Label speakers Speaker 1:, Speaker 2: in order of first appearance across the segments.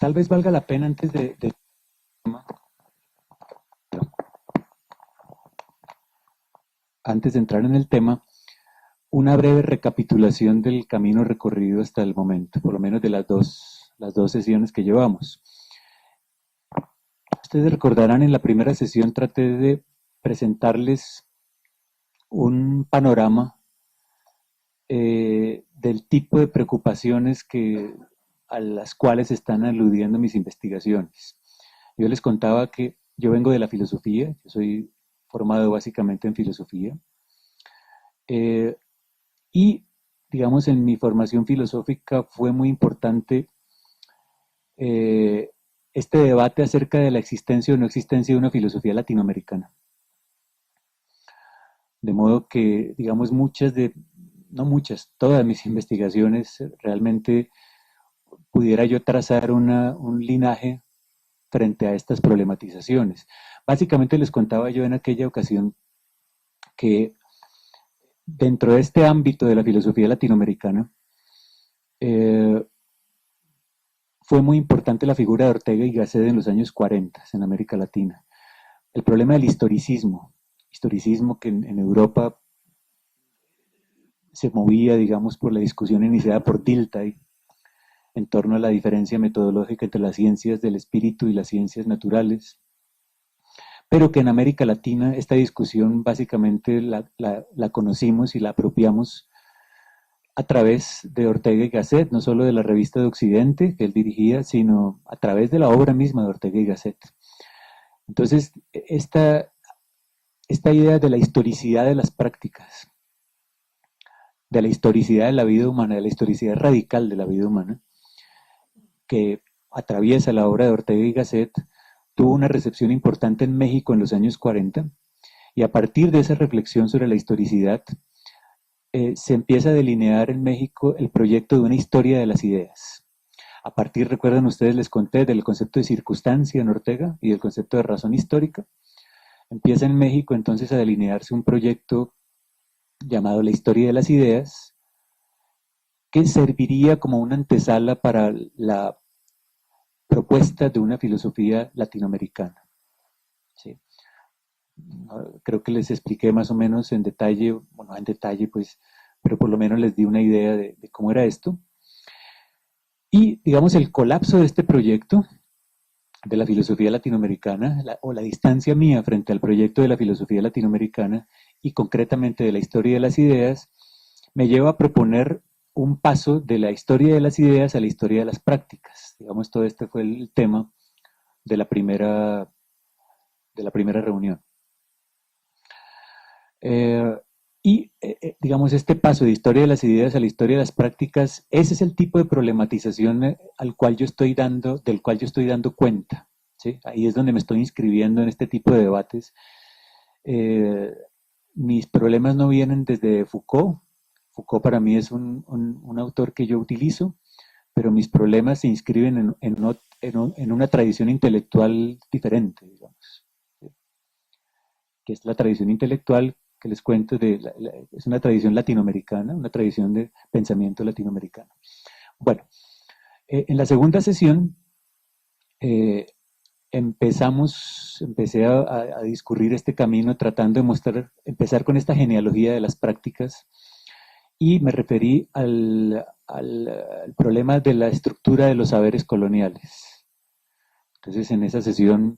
Speaker 1: Tal vez valga la pena antes de entrar en el tema, una breve recapitulación del camino recorrido hasta el momento, por lo menos de las dos sesiones que llevamos. Ustedes recordarán, en la primera sesión traté de presentarles un panorama del tipo de preocupaciones a las cuales están aludiendo mis investigaciones. Yo les contaba que yo vengo de la filosofía, yo soy formado básicamente en filosofía, y digamos en mi formación filosófica fue muy importante este debate acerca de la existencia o no existencia de una filosofía latinoamericana. De modo que, digamos, no muchas, todas mis investigaciones realmente pudiera yo trazar un linaje frente a estas problematizaciones. Básicamente les contaba yo en aquella ocasión que dentro de este ámbito de la filosofía latinoamericana fue muy importante la figura de Ortega y Gasset en los años 40 en América Latina. El problema del historicismo que en Europa se movía, digamos, por la discusión iniciada por Dilthey en torno a la diferencia metodológica entre las ciencias del espíritu y las ciencias naturales, pero que en América Latina esta discusión básicamente la conocimos y la apropiamos a través de Ortega y Gasset, no solo de la revista de Occidente que él dirigía, sino a través de la obra misma de Ortega y Gasset. Entonces, esta idea de la historicidad de las prácticas, de la historicidad de la vida humana, de la historicidad radical de la vida humana, que atraviesa la obra de Ortega y Gasset, tuvo una recepción importante en México en los años 40, y a partir de esa reflexión sobre la historicidad, se empieza a delinear en México el proyecto de una historia de las ideas. A partir, recuerdan ustedes, les conté del concepto de circunstancia en Ortega y del concepto de razón histórica. Empieza en México entonces a delinearse un proyecto llamado la historia de las ideas, que serviría como una antesala para la propuesta de una filosofía latinoamericana. ¿Sí? Creo que les expliqué más o menos en detalle, bueno, en detalle pues, pero por lo menos les di una idea de cómo era esto. Y digamos el colapso de este proyecto de la filosofía latinoamericana, o la distancia mía frente al proyecto de la filosofía latinoamericana y concretamente de la historia de las ideas, me lleva a proponer un paso de la historia de las ideas a la historia de las prácticas. Digamos, todo este fue el tema de la primera reunión. Digamos, este paso de historia de las ideas a la historia de las prácticas, ese es el tipo de problematización del cual yo estoy dando cuenta. ¿Sí? Ahí es donde me estoy inscribiendo en este tipo de debates. Mis problemas no vienen desde Foucault. Foucault para mí es un autor que yo utilizo, pero mis problemas se inscriben en una tradición intelectual diferente, digamos, ¿sí? Que es la tradición intelectual que les cuento, es una tradición latinoamericana, una tradición de pensamiento latinoamericano. Bueno, en la segunda sesión empecé a discurrir este camino tratando de empezar con esta genealogía de las prácticas, y me referí al problema de la estructura de los saberes coloniales. Entonces, en esa sesión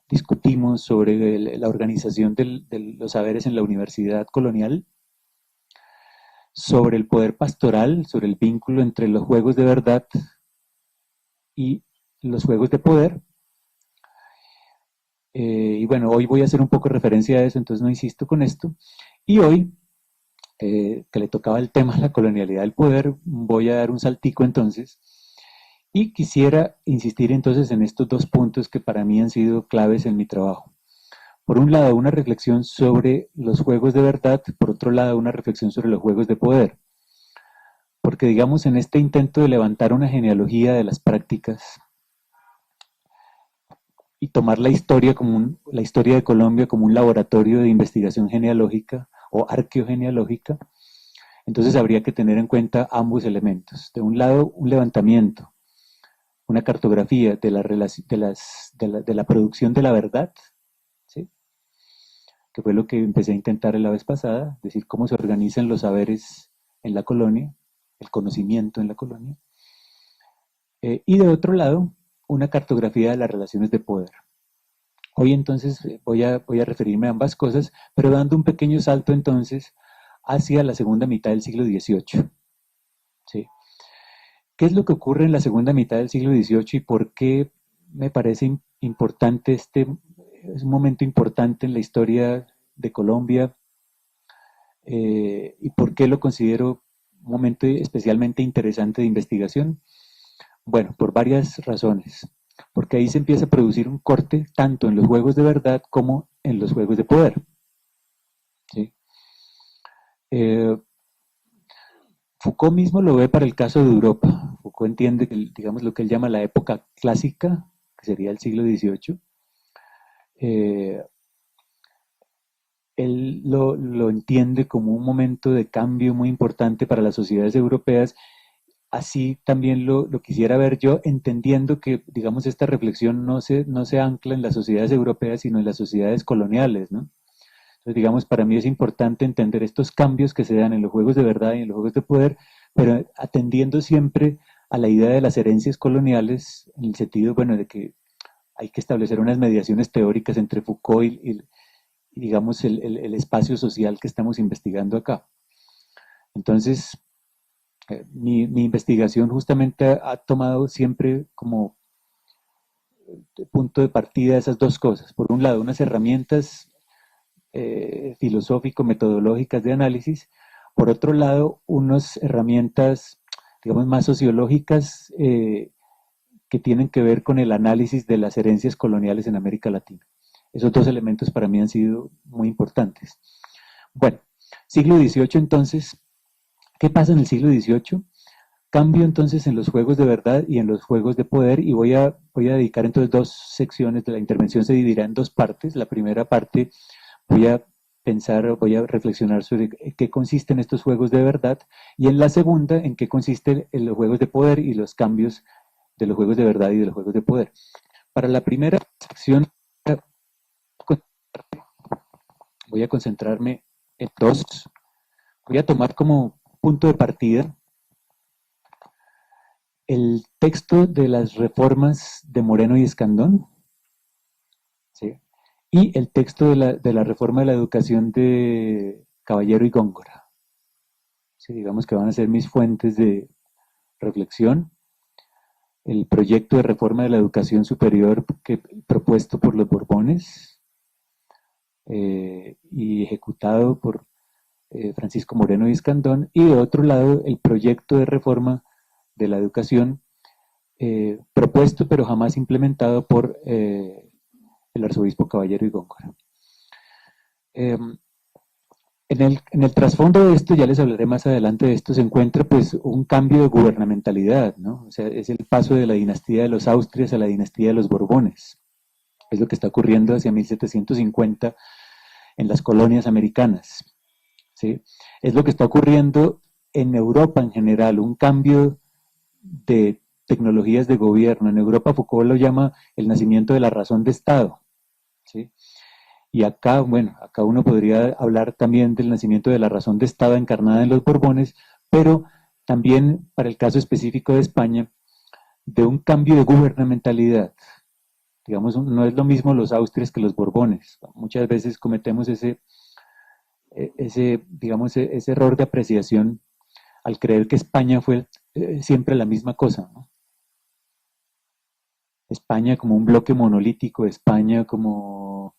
Speaker 1: discutimos sobre la organización de los saberes en la universidad colonial, sobre el poder pastoral, sobre el vínculo entre los juegos de verdad y los juegos de poder. Y bueno, hoy voy a hacer un poco referencia a eso, entonces no insisto con esto. Y hoy, que le tocaba el tema de la colonialidad del poder, voy a dar un saltico entonces. Y quisiera insistir entonces en estos dos puntos que para mí han sido claves en mi trabajo. Por un lado, una reflexión sobre los juegos de verdad, por otro lado, una reflexión sobre los juegos de poder. Porque digamos, en este intento de levantar una genealogía de las prácticas y tomar la historia de Colombia como un laboratorio de investigación genealógica o arqueogenealógica, Entonces habría que tener en cuenta ambos elementos. De un lado, un levantamiento, una cartografía de la producción de la verdad, ¿sí? Que fue lo que empecé a intentar la vez pasada, es decir, cómo se organizan los saberes en la colonia, el conocimiento en la colonia. Y de otro lado, una cartografía de las relaciones de poder. Hoy entonces voy a referirme a ambas cosas, pero dando un pequeño salto entonces hacia la segunda mitad del siglo XVIII. ¿Sí? ¿Qué es lo que ocurre en la segunda mitad del siglo XVIII y por qué me parece importante es un momento importante en la historia de Colombia y por qué lo considero un momento especialmente interesante de investigación? Bueno, por varias razones. Porque ahí se empieza a producir un corte tanto en los juegos de verdad como en los juegos de poder. ¿Sí? Eh, Foucault mismo lo ve para el caso de Europa. Foucault entiende que, digamos, lo que él llama la época clásica, que sería el siglo XVIII, eh, él lo entiende como un momento de cambio muy importante para las sociedades europeas. Así también lo quisiera ver yo, entendiendo que, digamos, esta reflexión no se ancla en las sociedades europeas, sino en las sociedades coloniales, ¿no? Entonces, digamos, para mí es importante entender estos cambios que se dan en los juegos de verdad y en los juegos de poder, pero atendiendo siempre a la idea de las herencias coloniales, en el sentido, bueno, de que hay que establecer unas mediaciones teóricas entre Foucault y digamos, el espacio social que estamos investigando acá. Entonces, mi investigación justamente ha tomado siempre como punto de partida esas dos cosas. Por un lado, unas herramientas filosófico-metodológicas de análisis. Por otro lado, unas herramientas, digamos, más sociológicas que tienen que ver con el análisis de las herencias coloniales en América Latina. Esos dos elementos para mí han sido muy importantes. Bueno, siglo XVIII entonces, ¿qué pasa en el siglo XVIII? Cambio entonces en los juegos de verdad y en los juegos de poder y voy a dedicar entonces dos secciones de la intervención, se dividirá en dos partes. La primera parte voy a pensar, voy a reflexionar sobre qué consisten estos juegos de verdad y en la segunda en qué consisten los juegos de poder y los cambios de los juegos de verdad y de los juegos de poder. Para la primera sección voy a concentrarme en dos. Voy a tomar como punto de partida el texto de las reformas de Moreno y Escandón, ¿sí? Y el texto de la reforma de la educación de Caballero y Góngora. ¿Sí? Digamos que van a ser mis fuentes de reflexión. El proyecto de reforma de la educación superior propuesto por los Borbones y ejecutado por Francisco Moreno y Escandón, y de otro lado el proyecto de reforma de la educación propuesto pero jamás implementado por el arzobispo Caballero y Góngora. En el trasfondo de esto, ya les hablaré más adelante de esto, se encuentra pues un cambio de gubernamentalidad, ¿no? O sea, es el paso de la dinastía de los Austrias a la dinastía de los Borbones. Es lo que está ocurriendo hacia 1750 en las colonias americanas, ¿sí? Es lo que está ocurriendo en Europa en general, un cambio de tecnologías de gobierno. En Europa Foucault lo llama el nacimiento de la razón de Estado, ¿sí? Y acá, bueno, acá uno podría hablar también del nacimiento de la razón de Estado encarnada en los Borbones, pero también, para el caso específico de España, de un cambio de gubernamentalidad. Digamos, no es lo mismo los Austrias que los Borbones. Muchas veces cometemos digamos, ese error de apreciación al creer que España fue siempre la misma cosa, ¿no? España como un bloque monolítico, España como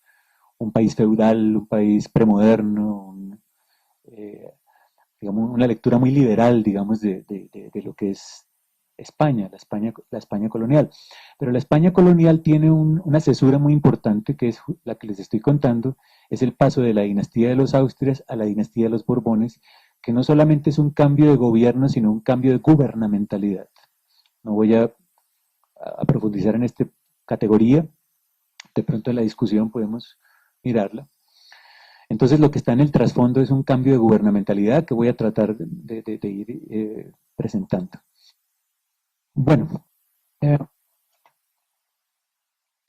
Speaker 1: un país feudal, un país premoderno, eh, digamos, una lectura muy liberal, digamos, de lo que es España, la España colonial. Pero la España colonial tiene una cesura muy importante, que es la que les estoy contando, es el paso de la dinastía de los Austrias a la dinastía de los Borbones, que no solamente es un cambio de gobierno, sino un cambio de gubernamentalidad. No voy a profundizar en esta categoría, de pronto en la discusión podemos mirarla. Entonces lo que está en el trasfondo es un cambio de gubernamentalidad que voy a tratar de ir presentando. Bueno, eh,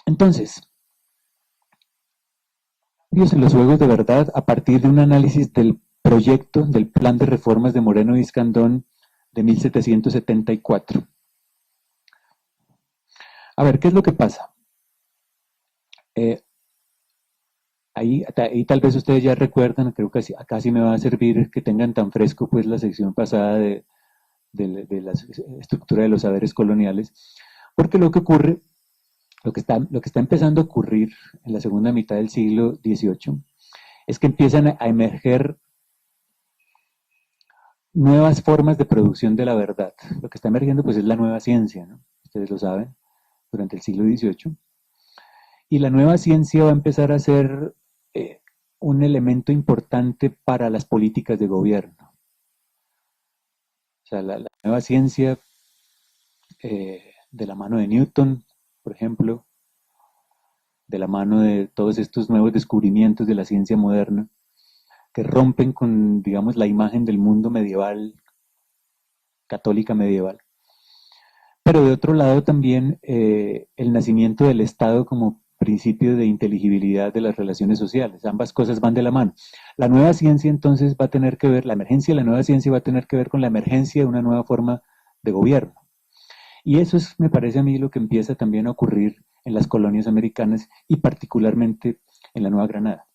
Speaker 1: entonces, cambios en los juegos de verdad a partir de un análisis del proyecto del plan de reformas de Moreno y Escandón de 1774. A ver, ¿qué es lo que pasa? Eh, ahí tal vez ustedes ya recuerdan, creo que acá sí me va a servir que tengan tan fresco pues la sección pasada de la estructura de los saberes coloniales, porque lo que ocurre, lo que está empezando a ocurrir en la segunda mitad del siglo XVIII es que empiezan a emerger nuevas formas de producción de la verdad. Lo que está emergiendo pues es la nueva ciencia, ¿no? Ustedes lo saben, durante el siglo XVIII. Y la nueva ciencia va a empezar a ser eh, un elemento importante para las políticas de gobierno. O sea, la nueva ciencia de la mano de Newton, por ejemplo, de la mano de todos estos nuevos descubrimientos de la ciencia moderna, que rompen con, digamos, la imagen del mundo medieval, católica medieval. Pero de otro lado también el nacimiento del Estado como principio de inteligibilidad de las relaciones sociales. Ambas cosas van de la mano. La nueva ciencia entonces va a tener que ver, la emergencia de la nueva ciencia va a tener que ver con la emergencia de una nueva forma de gobierno. Y eso es, me parece a mí, lo que empieza también a ocurrir en las colonias americanas y particularmente en la Nueva Granada.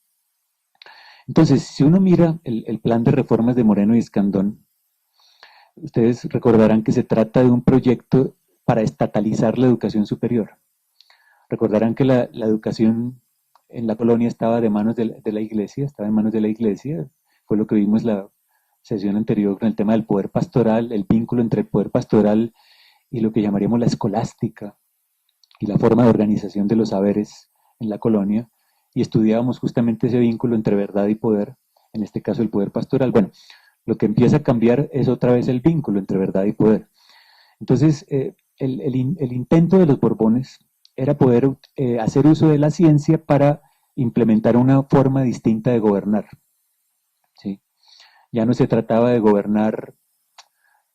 Speaker 1: Entonces, si uno mira el plan de reformas de Moreno y Escandón, ustedes recordarán que se trata de un proyecto para estatalizar la educación superior. Recordarán que la educación en la colonia estaba de manos de la iglesia, estaba en manos de la iglesia, fue lo que vimos la sesión anterior con el tema del poder pastoral, el vínculo entre el poder pastoral y lo que llamaríamos la escolástica y la forma de organización de los saberes en la colonia, y estudiábamos justamente ese vínculo entre verdad y poder, en este caso el poder pastoral. Bueno, lo que empieza a cambiar es otra vez el vínculo entre verdad y poder. Entonces, el intento de los Borbones era poder hacer uso de la ciencia para implementar una forma distinta de gobernar. ¿Sí? Ya no se trataba de gobernar,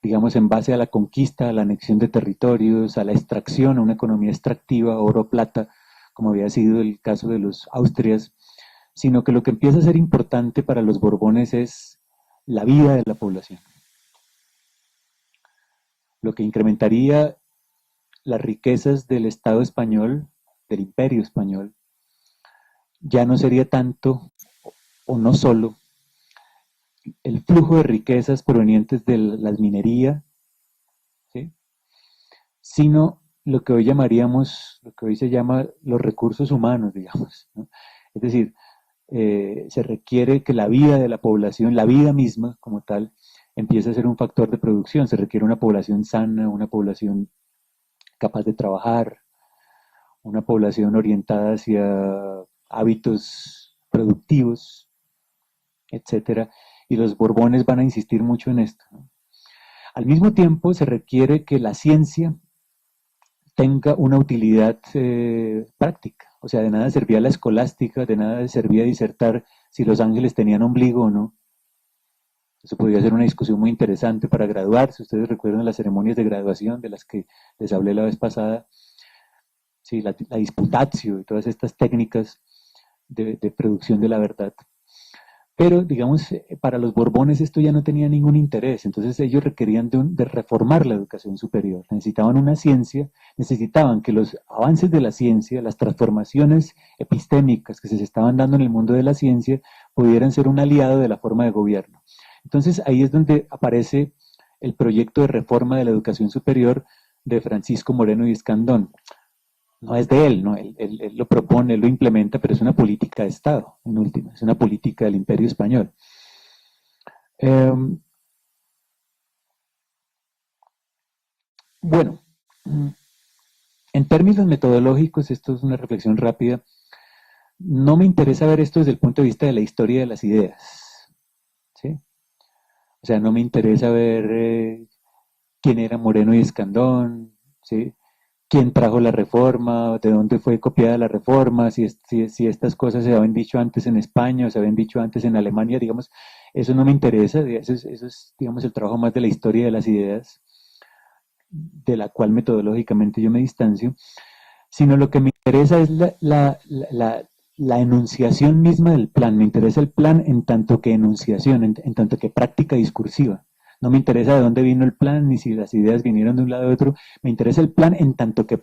Speaker 1: digamos, en base a la conquista, a la anexión de territorios, a la extracción, a una economía extractiva, oro-plata, como había sido el caso de los Austrias, sino que lo que empieza a ser importante para los Borbones es la vida de la población. Lo que incrementaría las riquezas del Estado español, del Imperio español, ya no sería tanto o no solo el flujo de riquezas provenientes de las minerías, ¿sí? Sino lo que hoy llamaríamos, lo que hoy se llama los recursos humanos, digamos, ¿no? Es decir, se requiere que la vida de la población, la vida misma como tal, empiece a ser un factor de producción. Se requiere una población sana, una población capaz de trabajar, una población orientada hacia hábitos productivos, etcétera, y los Borbones van a insistir mucho en esto, ¿no? Al mismo tiempo, se requiere que la ciencia tenga una utilidad práctica. O sea, de nada servía la escolástica, de nada servía disertar si los ángeles tenían ombligo o no. Eso podría ser una discusión muy interesante para graduarse. Ustedes recuerdan las ceremonias de graduación de las que les hablé la vez pasada. Sí, la disputatio y todas estas técnicas de producción de la verdad. Pero, digamos, para los Borbones esto ya no tenía ningún interés, entonces ellos requerían de reformar la educación superior, necesitaban una ciencia, necesitaban que los avances de la ciencia, las transformaciones epistémicas que se estaban dando en el mundo de la ciencia, pudieran ser un aliado de la forma de gobierno. Entonces ahí es donde aparece el proyecto de reforma de la educación superior de Francisco Moreno y Escandón. No es de él, ¿no? Él lo propone, él lo implementa, pero es una política de Estado, en última, es una política del Imperio Español. Eh, bueno, en términos metodológicos, esto es una reflexión rápida, no me interesa ver esto desde el punto de vista de la historia de las ideas, ¿sí? O sea, no me interesa ver quién era Moreno y Escandón, ¿sí? quién trajo la reforma, de dónde fue copiada la reforma, si estas cosas se habían dicho antes en España o se habían dicho antes en Alemania, digamos, eso no me interesa, eso es, digamos, el trabajo más de la historia de las ideas, de la cual metodológicamente yo me distancio, sino lo que me interesa es la enunciación misma del plan. Me interesa el plan en tanto que enunciación, en tanto que práctica discursiva. No me interesa de dónde vino el plan, ni si las ideas vinieron de un lado o de otro. Me interesa el plan, en tanto que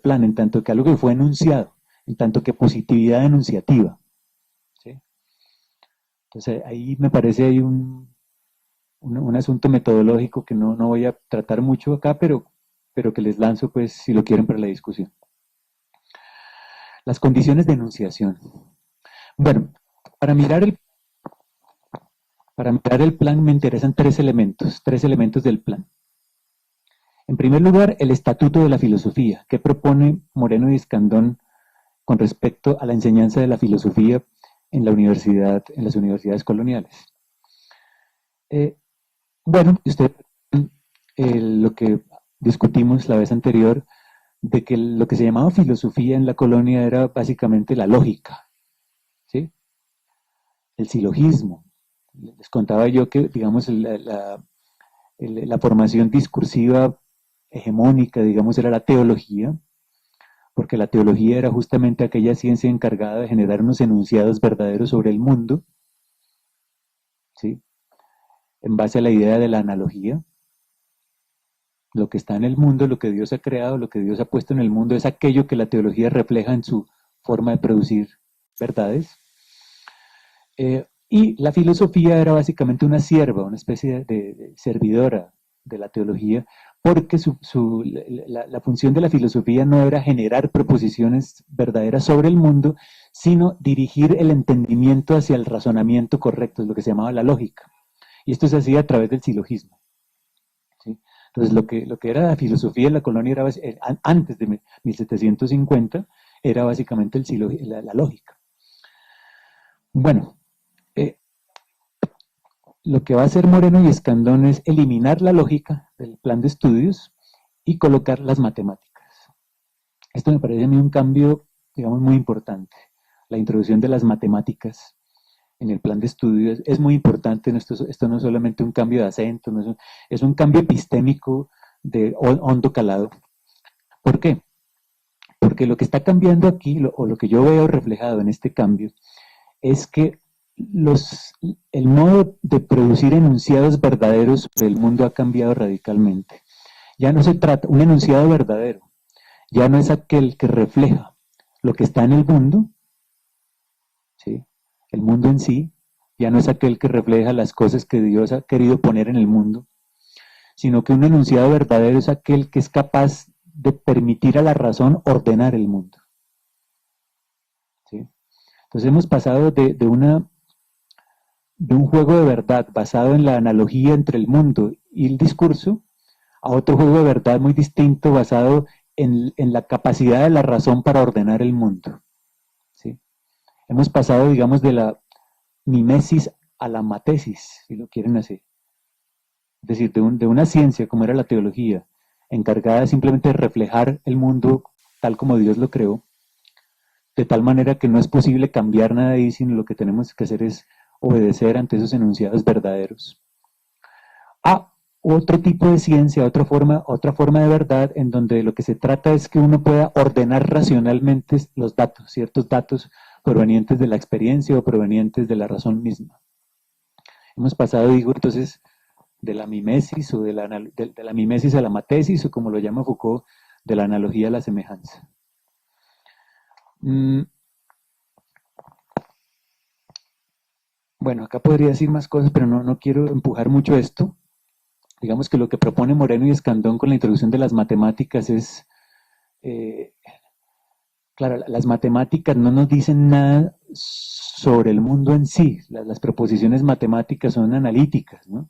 Speaker 1: algo que fue enunciado, en tanto que positividad enunciativa. ¿Sí? Entonces ahí me parece hay un asunto metodológico que no voy a tratar mucho acá, pero que les lanzo pues si lo quieren para la discusión. Las condiciones de enunciación. Bueno, para mirar el, para mirar el plan me interesan tres elementos del plan. En primer lugar, el estatuto de la filosofía, que propone Moreno y Escandón con respecto a la enseñanza de la filosofía en la universidad, en las universidades coloniales. Bueno, usted lo que discutimos la vez anterior, de que lo que se llamaba filosofía en la colonia era básicamente la lógica, ¿sí? El silogismo. Les contaba yo que, digamos, la formación discursiva hegemónica, digamos, era la teología, porque la teología era justamente aquella ciencia encargada de generar unos enunciados verdaderos sobre el mundo, ¿sí? En base a la idea de la analogía. Lo que está en el mundo, lo que Dios ha creado, lo que Dios ha puesto en el mundo, es aquello que la teología refleja en su forma de producir verdades. Y la filosofía era básicamente una sierva, una especie de servidora de la teología, porque la función de la filosofía no era generar proposiciones verdaderas sobre el mundo, sino dirigir el entendimiento hacia el razonamiento correcto, es lo que se llamaba la lógica. Y esto se hacía a través del silogismo. ¿Sí? Entonces, lo que era la filosofía en la colonia era, antes de 1750 era básicamente la lógica. Bueno, lo que va a hacer Moreno y Escandón es eliminar la lógica del plan de estudios y colocar las matemáticas. Esto me parece a mí un cambio, digamos, muy importante. La introducción de las matemáticas en el plan de estudios es muy importante. Esto no es solamente un cambio de acento, no es un cambio epistémico de hondo calado. ¿Por qué? Porque lo que está cambiando aquí, o lo que yo veo reflejado en este cambio, es que el modo de producir enunciados verdaderos sobre el mundo ha cambiado radicalmente. Ya no se trata, un enunciado verdadero, ya no es aquel que refleja lo que está en el mundo, ¿sí? El mundo en sí, ya no es aquel que refleja las cosas que Dios ha querido poner en el mundo, sino que un enunciado verdadero es aquel que es capaz de permitir a la razón ordenar el mundo. ¿Sí? Entonces hemos pasado de un juego de verdad basado en la analogía entre el mundo y el discurso a otro juego de verdad muy distinto basado en la capacidad de la razón para ordenar el mundo. ¿Sí? Hemos pasado, digamos, de la mimesis a la matesis, si lo quieren así. Es decir, de una ciencia como era la teología, encargada simplemente de reflejar el mundo tal como Dios lo creó, de tal manera que no es posible cambiar nada ahí, sino lo que tenemos que hacer es obedecer ante esos enunciados verdaderos. A otro tipo de ciencia, otra forma de verdad, en donde lo que se trata es que uno pueda ordenar racionalmente los datos, ciertos datos provenientes de la experiencia o provenientes de la razón misma. Hemos pasado, digo, entonces, de la mimesis o de la mimesis a la matesis, o como lo llama Foucault, de la analogía a la semejanza. Bueno, acá podría decir más cosas, pero no quiero empujar mucho esto. Digamos que lo que propone Moreno y Escandón con la introducción de las matemáticas es, claro, las matemáticas no nos dicen nada sobre el mundo en sí. Las proposiciones matemáticas son analíticas, ¿no?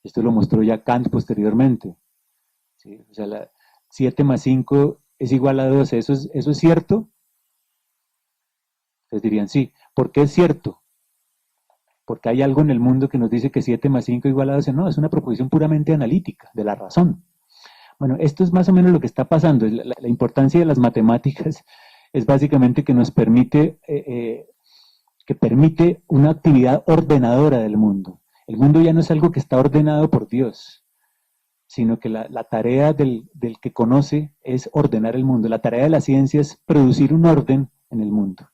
Speaker 1: Esto lo mostró ya Kant posteriormente. ¿Sí? O sea, 7 más 5 es igual a 12. ¿Eso es cierto? Ustedes dirían sí. ¿Por qué es cierto? Porque hay algo en el mundo que nos dice que 7 más 5 igual a 12. No, es una proposición puramente analítica, de la razón. Bueno, esto es más o menos lo que está pasando. La importancia de las matemáticas es básicamente que nos permite, que permite una actividad ordenadora del mundo. El mundo ya no es algo que está ordenado por Dios, sino que la tarea del que conoce es ordenar el mundo. La tarea de la ciencia es producir un orden en el mundo.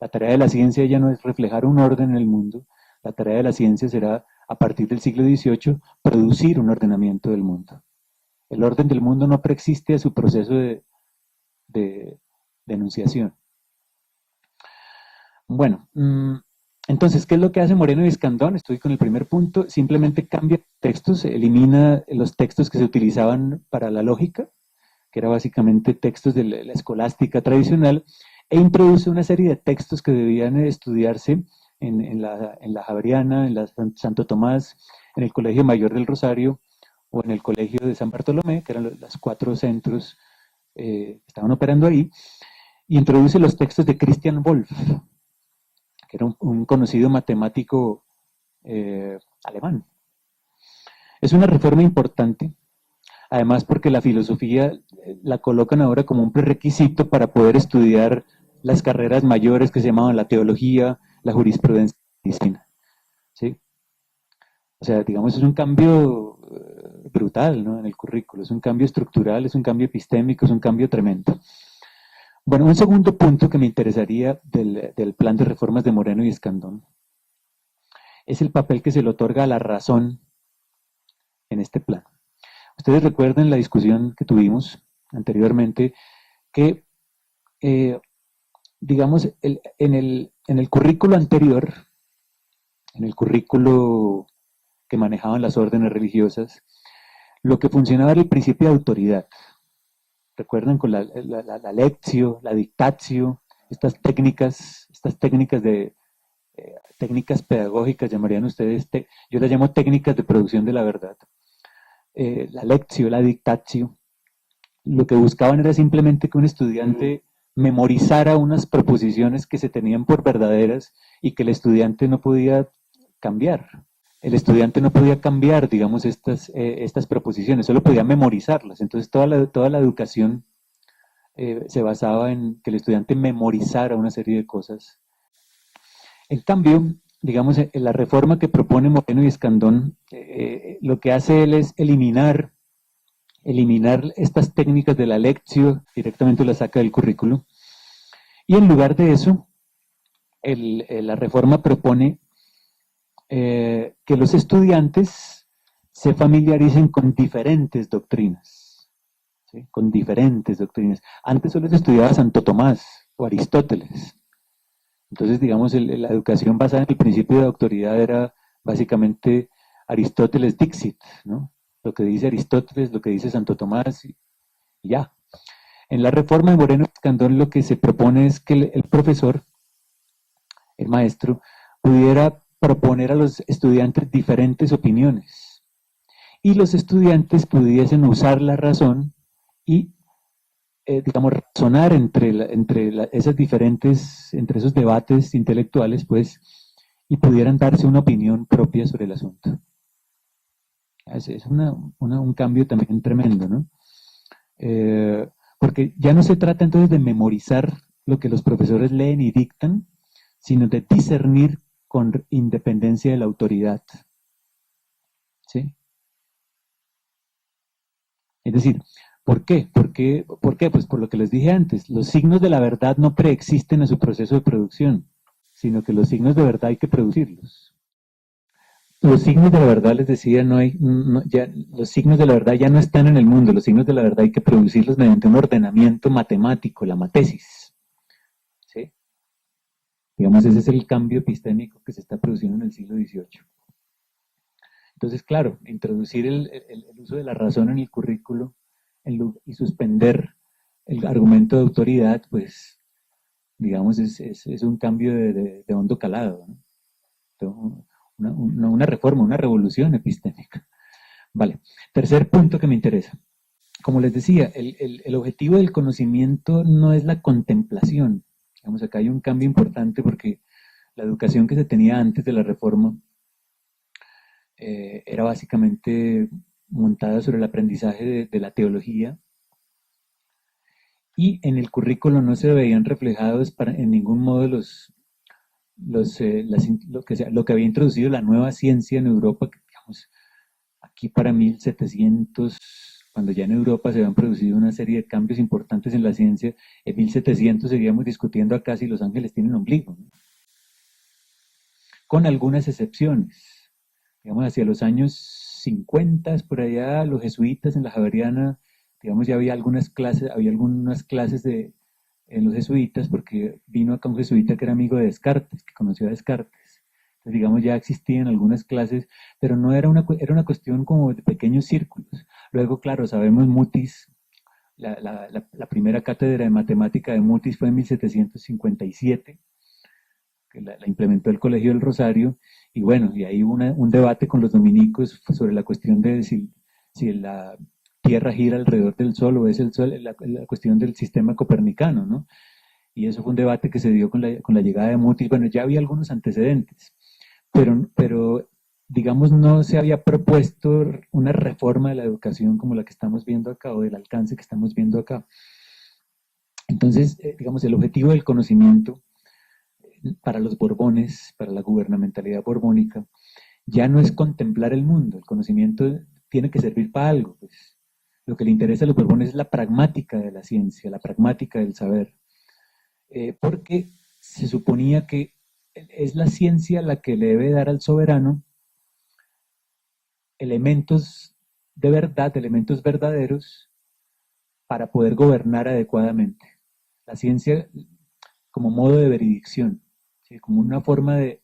Speaker 1: La tarea de la ciencia ya no es reflejar un orden en el mundo. La tarea de la ciencia será, a partir del siglo XVIII, producir un ordenamiento del mundo. El orden del mundo no preexiste a su proceso de enunciación. Bueno, entonces, ¿qué es lo que hace Moreno y Escandón? Estoy con el primer punto. Simplemente cambia textos, elimina los textos que se utilizaban para la lógica, que era básicamente textos de la escolástica tradicional, e introduce una serie de textos que debían estudiarse en la Javeriana, en la Santo Tomás, en el Colegio Mayor del Rosario o en el Colegio de San Bartolomé, que eran los 4 centros que estaban operando ahí, y introduce los textos de Christian Wolff, que era un conocido matemático alemán. Es una reforma importante, además porque la filosofía la colocan ahora como un prerequisito para poder estudiar las carreras mayores que se llamaban la teología, la jurisprudencia y la medicina. ¿Sí? O sea, digamos, es un cambio brutal, ¿no?, en el currículo, es un cambio estructural, es un cambio epistémico, es un cambio tremendo. Bueno, un segundo punto que me interesaría del plan de reformas de Moreno y Escandón es el papel que se le otorga a la razón en este plan. Ustedes recuerdan la discusión que tuvimos anteriormente, que, digamos, en el currículo anterior, en el currículo que manejaban las órdenes religiosas, lo que funcionaba era el principio de autoridad. Recuerdan con la lectio, la dictatio, estas técnicas de técnicas pedagógicas, llamarían ustedes, yo las llamo técnicas de producción de la verdad. La lectio, la dictatio, lo que buscaban era simplemente que un estudiante memorizara unas proposiciones que se tenían por verdaderas y que el estudiante no podía cambiar. El estudiante no podía cambiar, digamos, estas proposiciones, solo podía memorizarlas. Entonces toda la educación se basaba en que el estudiante memorizara una serie de cosas. En cambio, digamos, en la reforma que propone Moreno y Escandón, lo que hace él es eliminar estas técnicas de la lectio, directamente las saca del currículo, y en lugar de eso, la reforma propone que los estudiantes se familiaricen con diferentes doctrinas, ¿sí?, con diferentes doctrinas. Antes solo se estudiaba Santo Tomás o Aristóteles. Entonces, digamos, la educación basada en el principio de autoridad era básicamente Aristóteles Dixit, ¿no? Lo que dice Aristóteles, lo que dice Santo Tomás, y ya. En la reforma de Moreno Escandón lo que se propone es que el profesor, el maestro, pudiera proponer a los estudiantes diferentes opiniones y los estudiantes pudiesen usar la razón y, digamos, razonar entre esos debates intelectuales, pues, y pudieran darse una opinión propia sobre el asunto. Es un cambio también tremendo, ¿no? Porque ya no se trata entonces de memorizar lo que los profesores leen y dictan, sino de discernir con independencia de la autoridad. ¿Sí? Es decir, ¿por qué? ¿Por qué? Pues por lo que les dije antes, los signos de la verdad no preexisten a su proceso de producción, sino que los signos de verdad hay que producirlos. Los signos de la verdad, les decía, los signos de la verdad ya no están en el mundo, los signos de la verdad hay que producirlos mediante un ordenamiento matemático, la matesis. ¿Sí? Digamos, ese es el cambio epistémico que se está produciendo en el siglo XVIII. Entonces, claro, introducir el uso de la razón en el currículo y suspender el argumento de autoridad, pues, digamos, es un cambio de hondo calado, ¿no? Una reforma, una revolución epistémica. Vale, tercer punto que me interesa. Como les decía, el objetivo del conocimiento no es la contemplación. Digamos, acá hay un cambio importante porque la educación que se tenía antes de la reforma era básicamente montada sobre el aprendizaje de la teología, y en el currículo no se veían reflejados en ningún modo lo que había introducido la nueva ciencia en Europa, que, digamos, aquí para 1700, cuando ya en Europa se habían producido una serie de cambios importantes en la ciencia, en 1700 seguíamos discutiendo acá si los ángeles tienen ombligo, ¿no? Con algunas excepciones. Digamos, hacia los años 50, por allá, los jesuitas en la Javeriana, digamos, ya había algunas clases en los jesuitas, porque vino acá un jesuita que era amigo de Descartes, que conoció a Descartes. Entonces, digamos, ya existían algunas clases, pero no era era una cuestión como de pequeños círculos. Luego, claro, sabemos Mutis, la primera cátedra de matemática de Mutis fue en 1757, que la implementó el Colegio del Rosario, y bueno, y ahí hubo un debate con los dominicos sobre la cuestión de si la Tierra gira alrededor del Sol o es el Sol, la cuestión del sistema copernicano, ¿no? Y eso fue un debate que se dio con la llegada de Mutis. Bueno, ya había algunos antecedentes, pero digamos no se había propuesto una reforma de la educación como la que estamos viendo acá o del alcance que estamos viendo acá. Entonces, digamos, el objetivo del conocimiento para los Borbones, para la gubernamentalidad borbónica, ya no es contemplar el mundo. El conocimiento tiene que servir para algo. Pues. Lo que le interesa a los Borbones es la pragmática de la ciencia, la pragmática del saber. Porque se suponía que es la ciencia la que le debe dar al soberano elementos de verdad, elementos verdaderos, para poder gobernar adecuadamente. La ciencia como modo de veredicción, ¿sí? Como una forma de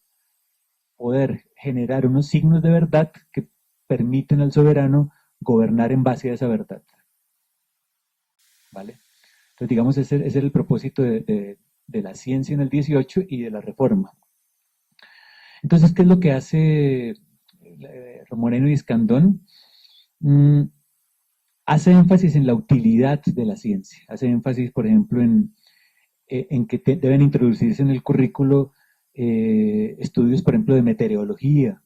Speaker 1: poder generar unos signos de verdad que permiten al soberano gobernar en base a esa verdad. ¿Vale? Entonces, digamos, ese es el propósito de la ciencia en el 18 y de la reforma. Entonces, ¿qué es lo que hace Moreno y Escandón? Hace énfasis en la utilidad de la ciencia. Hace énfasis, por ejemplo, en que deben introducirse en el currículo estudios, por ejemplo, de meteorología,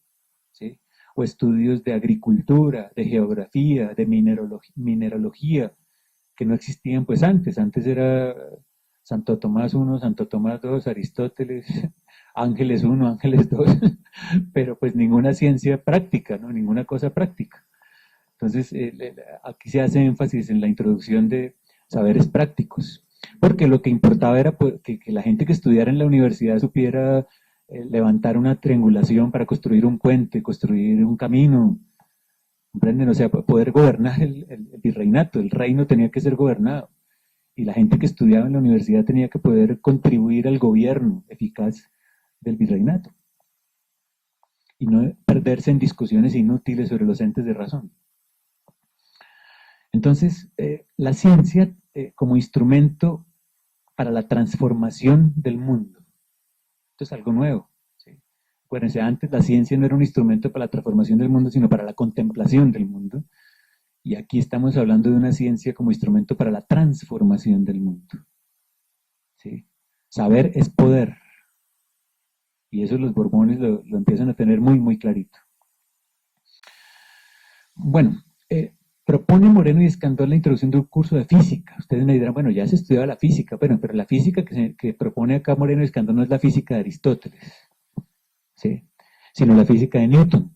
Speaker 1: ¿sí? O estudios de agricultura, de geografía, de mineralogía, que no existían pues antes. Antes era Santo Tomás I, Santo Tomás II, Aristóteles, Ángeles I, Ángeles II, pero pues ninguna ciencia práctica, ¿no? Ninguna cosa práctica. Entonces, aquí se hace énfasis en la introducción de saberes prácticos, porque lo que importaba era pues, que la gente que estudiara en la universidad supiera levantar una triangulación para construir un puente, construir un camino, ¿comprenden? O sea, poder gobernar el virreinato, el reino tenía que ser gobernado, y la gente que estudiaba en la universidad tenía que poder contribuir al gobierno eficaz del virreinato, y no perderse en discusiones inútiles sobre los entes de razón. Entonces, la ciencia como instrumento para la transformación del mundo. Esto es algo nuevo. ¿Sí? Acuérdense, antes la ciencia no era un instrumento para la transformación del mundo, sino para la contemplación del mundo. Y aquí estamos hablando de una ciencia como instrumento para la transformación del mundo. ¿Sí? Saber es poder. Y eso los Borbones lo empiezan a tener muy, muy clarito. Bueno, propone Moreno y Escandón la introducción de un curso de física. Ustedes me dirán, bueno, ya se estudiaba la física, bueno, pero la física que propone acá Moreno y Escandón no es la física de Aristóteles, ¿sí? Sino la física de Newton.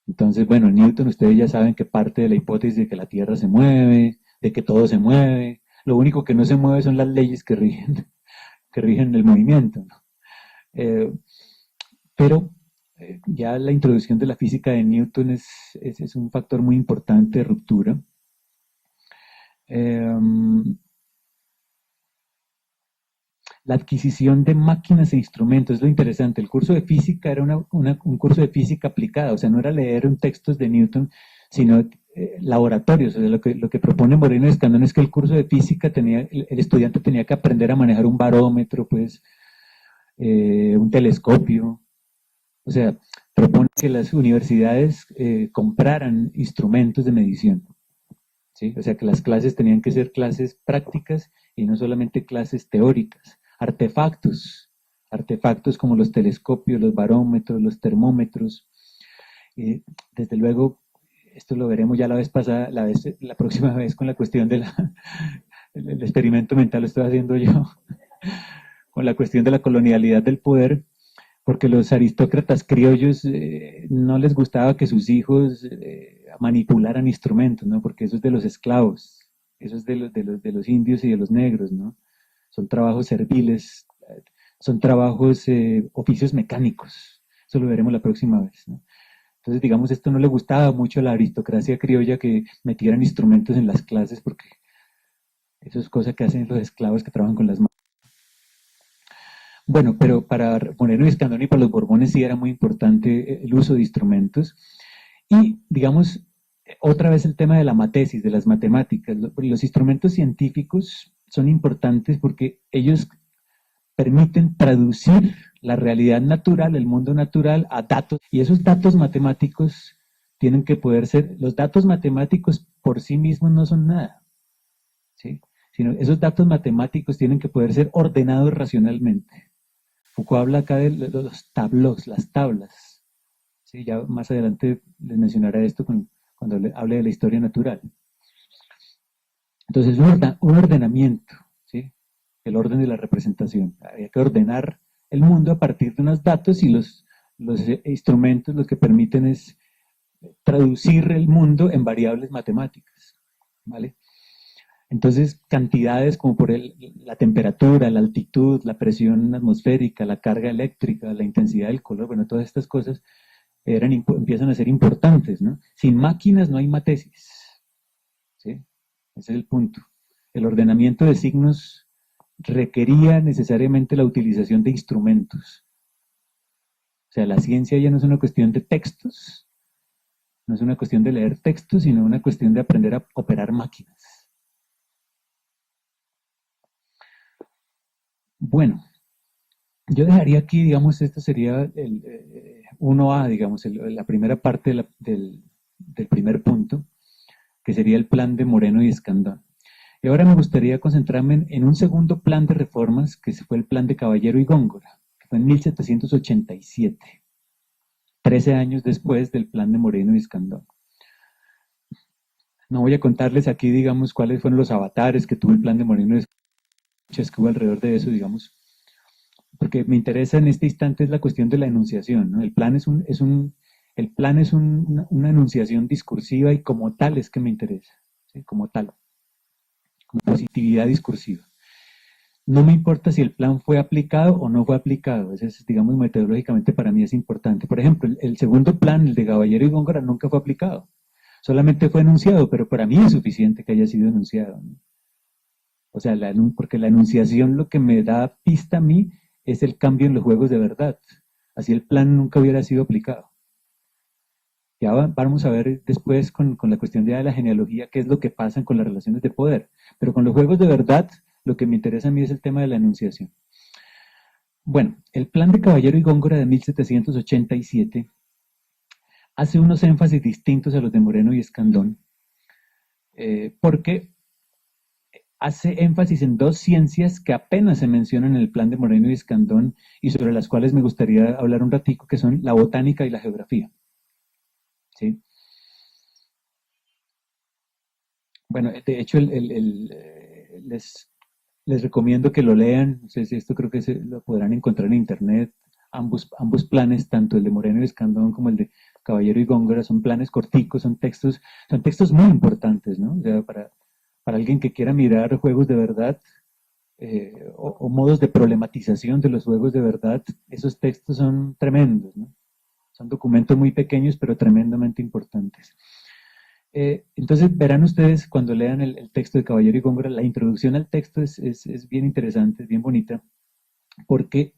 Speaker 1: Entonces, bueno, Newton, ustedes ya saben que parte de la hipótesis de que la Tierra se mueve, de que todo se mueve. Lo único que no se mueve son las leyes que rigen el movimiento, ¿no? Pero ya la introducción de la física de Newton es un factor muy importante de ruptura. La adquisición de máquinas e instrumentos es lo interesante. El curso de física era un curso de física aplicada, o sea, no era leer un textos de Newton, sino laboratorios. O sea, lo que propone Moreno y Escandón es que el curso de física el estudiante tenía que aprender a manejar un barómetro, pues, un telescopio. O sea, propone que las universidades compraran instrumentos de medición. ¿Sí? O sea, que las clases tenían que ser clases prácticas y no solamente clases teóricas. Artefactos como los telescopios, los barómetros, los termómetros. Desde luego, esto lo veremos ya la vez pasada, la próxima vez con la cuestión de el experimento mental lo estoy haciendo yo, con la cuestión de la colonialidad del poder, porque los aristócratas criollos no les gustaba que sus hijos manipularan instrumentos, ¿no? Porque eso es de los esclavos, eso es de los indios y de los negros, ¿no? Son trabajos serviles, son trabajos, oficios mecánicos, eso lo veremos la próxima vez, ¿no? Entonces, digamos, esto no le gustaba mucho a la aristocracia criolla que metieran instrumentos en las clases, porque eso es cosa que hacen los esclavos que trabajan con las manos. Bueno, pero para Moreno y Escandón y para los Borbones sí era muy importante el uso de instrumentos. Y, digamos, otra vez el tema de la matesis, de las matemáticas. Los instrumentos científicos son importantes porque ellos permiten traducir la realidad natural, el mundo natural, a datos. Y esos datos matemáticos tienen que poder ser, los datos matemáticos por sí mismos no son nada, ¿sí? Sino esos datos matemáticos tienen que poder ser ordenados racionalmente. Foucault habla acá de los tableaux, las tablas. ¿Sí? Ya más adelante les mencionaré esto cuando hable de la historia natural. Entonces, un ordenamiento, ¿sí? El orden de la representación. Había que ordenar el mundo a partir de unos datos y los instrumentos lo que permiten es traducir el mundo en variables matemáticas, ¿vale? Entonces, cantidades como por la temperatura, la altitud, la presión atmosférica, la carga eléctrica, la intensidad del color, bueno, todas estas cosas empiezan a ser importantes, ¿no? Sin máquinas no hay matesis, ¿sí? Ese es el punto. El ordenamiento de signos requería necesariamente la utilización de instrumentos. O sea, la ciencia ya no es una cuestión de textos, no es una cuestión de leer textos, sino una cuestión de aprender a operar máquinas. Bueno, yo dejaría aquí, digamos, esto sería el 1A, digamos, la primera parte del primer punto, que sería el plan de Moreno y Escandón. Y ahora me gustaría concentrarme en un segundo plan de reformas, que fue el plan de Caballero y Góngora, que fue en 1787, 13 años después del plan de Moreno y Escandón. No voy a contarles aquí, digamos, cuáles fueron los avatares que tuvo el plan de Moreno y Escandón, que hubo alrededor de eso, digamos, porque me interesa en este instante es la cuestión de la enunciación, ¿no? El plan es una enunciación discursiva y como tal es que me interesa, ¿sí? Como tal, como positividad discursiva. No me importa si el plan fue aplicado o no fue aplicado, eso es, digamos, metodológicamente para mí es importante. Por ejemplo, el segundo plan, el de Caballero y Góngora, nunca fue aplicado, solamente fue enunciado, pero para mí es suficiente que haya sido enunciado, ¿no? O sea, porque la enunciación lo que me da pista a mí es el cambio en los juegos de verdad. Así el plan nunca hubiera sido aplicado. Ya vamos a ver después con la cuestión de la genealogía qué es lo que pasa con las relaciones de poder. Pero con los juegos de verdad, lo que me interesa a mí es el tema de la enunciación. Bueno, el plan de Caballero y Góngora de 1787 hace unos énfasis distintos a los de Moreno y Escandón, porque hace énfasis en dos ciencias que apenas se mencionan en el plan de Moreno y Escandón y sobre las cuales me gustaría hablar un ratico, que son la botánica y la geografía. ¿Sí? Bueno, de hecho, les recomiendo que lo lean, no sé si esto creo que lo podrán encontrar en internet, ambos planes, tanto el de Moreno y Escandón como el de Caballero y Góngora, son planes corticos, son textos muy importantes, ¿no? O sea, para alguien que quiera mirar juegos de verdad, o modos de problematización de los juegos de verdad, esos textos son tremendos, ¿no? Son documentos muy pequeños pero tremendamente importantes. Entonces verán ustedes cuando lean el texto de Caballero y Góngora, la introducción al texto es bien interesante, es bien bonita, porque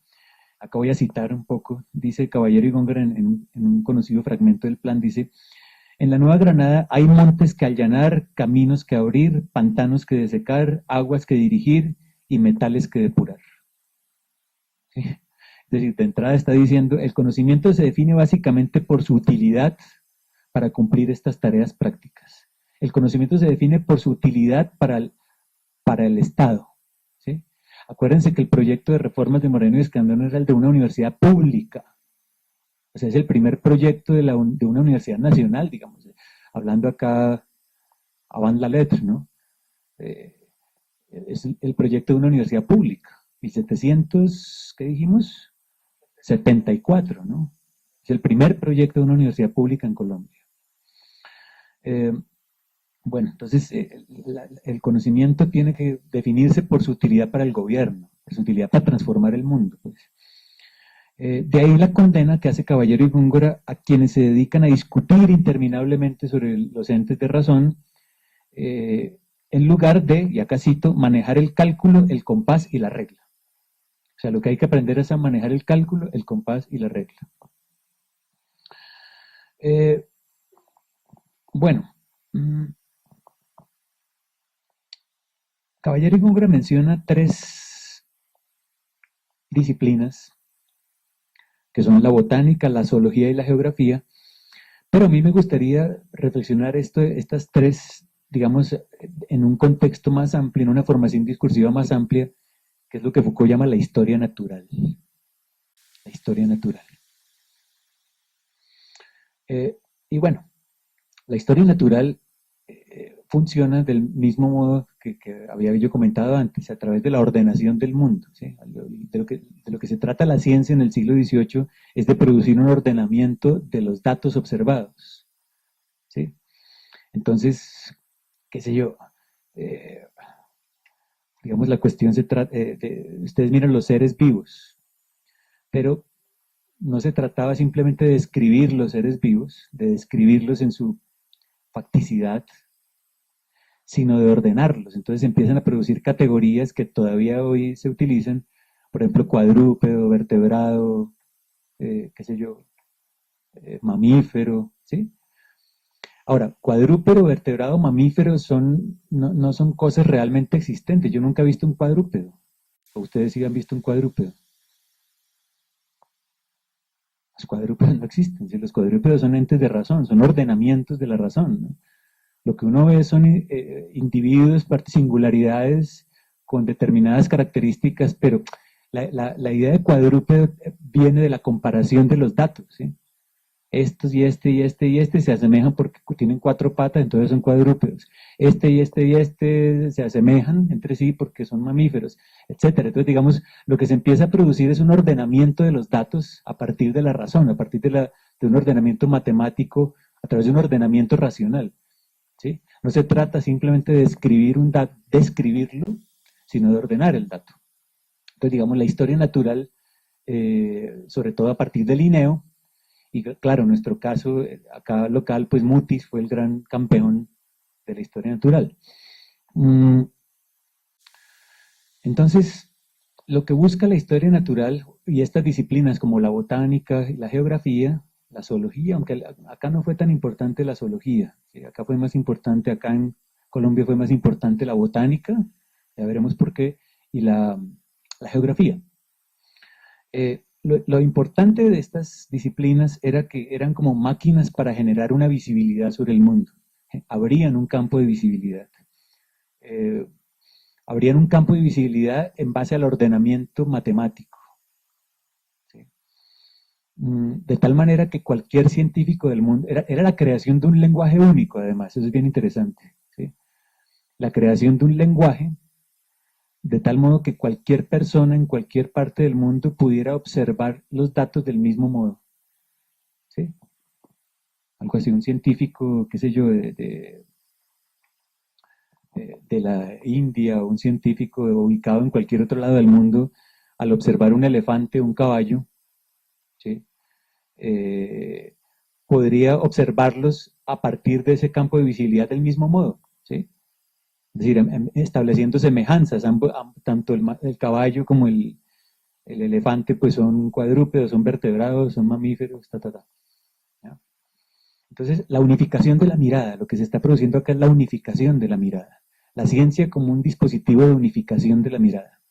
Speaker 1: acá voy a citar un poco, dice Caballero y Góngora en un conocido fragmento del plan, dice: en la Nueva Granada hay montes que allanar, caminos que abrir, pantanos que desecar, aguas que dirigir y metales que depurar. ¿Sí? Es decir, de entrada está diciendo, el conocimiento se define básicamente por su utilidad para cumplir estas tareas prácticas. El conocimiento se define por su utilidad para el Estado. ¿Sí? Acuérdense que el proyecto de reformas de Moreno y Escandón era el de una universidad pública. O sea, es el primer proyecto de una universidad nacional, digamos, hablando acá avant la lettre, ¿no? Eh, es el proyecto de una universidad pública. 1700, ¿qué dijimos? 74, ¿no? Es el primer proyecto de una universidad pública en Colombia. Eh, bueno, entonces el conocimiento tiene que definirse por su utilidad para el gobierno, por su utilidad para transformar el mundo. Pues. De ahí la condena que hace Caballero y Góngora a quienes se dedican a discutir interminablemente sobre los entes de razón, en lugar de, y acá cito, manejar el cálculo, el compás y la regla. O sea, lo que hay que aprender es a manejar el cálculo, el compás y la regla. Eh, bueno, Caballero y Góngora menciona tres disciplinas, que son la botánica, la zoología y la geografía, pero a mí me gustaría reflexionar estas tres, digamos, en un contexto más amplio, en una formación discursiva más amplia, que es lo que Foucault llama la historia natural. La historia natural. Y bueno, la historia natural funciona del mismo modo que había yo comentado antes, a través de la ordenación del mundo. ¿Sí? De lo que se trata la ciencia en el siglo XVIII es de producir un ordenamiento de los datos observados. ¿Sí? Entonces, qué sé yo, eh, digamos, la cuestión se trata, ustedes miran los seres vivos, pero no se trataba simplemente de describir los seres vivos, de describirlos en su facticidad, sino de ordenarlos. Entonces empiezan a producir categorías que todavía hoy se utilizan, por ejemplo, cuadrúpedo, vertebrado, qué sé yo, mamífero, ¿sí? Ahora, cuadrúpedo, vertebrado, mamífero no son cosas realmente existentes. Yo nunca he visto un cuadrúpedo. ¿O ustedes sí han visto un cuadrúpedo? Los cuadrúpedos no existen. ¿Sí? Los cuadrúpedos son entes de razón, son ordenamientos de la razón. ¿No? Lo que uno ve son individuos, singularidades con determinadas características, pero la idea de cuadrúpedo viene de la comparación de los datos. ¿Sí? Estos y este y este y este se asemejan porque tienen cuatro patas, entonces son cuadrúpedos. Este y este y este se asemejan entre sí porque son mamíferos, etcétera. Entonces, digamos, lo que se empieza a producir es un ordenamiento de los datos a partir de la razón, a partir de un ordenamiento matemático, a través de un ordenamiento racional. ¿Sí? No se trata simplemente de describir un dato, describirlo, sino de ordenar el dato. Entonces, digamos, la historia natural, sobre todo a partir de Linneo, y claro, en nuestro caso, acá local, pues Mutis fue el gran campeón de la historia natural. Entonces, lo que busca la historia natural y estas disciplinas como la botánica y la geografía, la zoología, aunque acá no fue tan importante la zoología, ¿sí? Acá fue más importante, acá en Colombia fue más importante la botánica, ya veremos por qué, y la geografía. Lo importante de estas disciplinas era que eran como máquinas para generar una visibilidad sobre el mundo. Abrían un campo de visibilidad. Abrían un campo de visibilidad en base al ordenamiento matemático. ¿Sí? De tal manera que cualquier científico del mundo, era la creación de un lenguaje único además, eso es bien interesante. ¿Sí? La creación de un lenguaje de tal modo que cualquier persona en cualquier parte del mundo pudiera observar los datos del mismo modo. ¿Sí? Algo así, un científico, qué sé yo, de la India o un científico ubicado en cualquier otro lado del mundo, al observar un elefante o un caballo, ¿sí? eh, podría observarlos a partir de ese campo de visibilidad del mismo modo. ¿Sí? Es decir, estableciendo semejanzas, tanto el caballo como el elefante pues son cuadrúpedos, son vertebrados, son mamíferos, ¿ya? Entonces, la unificación de la mirada, lo que se está produciendo acá es la unificación de la mirada. La ciencia como un dispositivo de unificación de la mirada.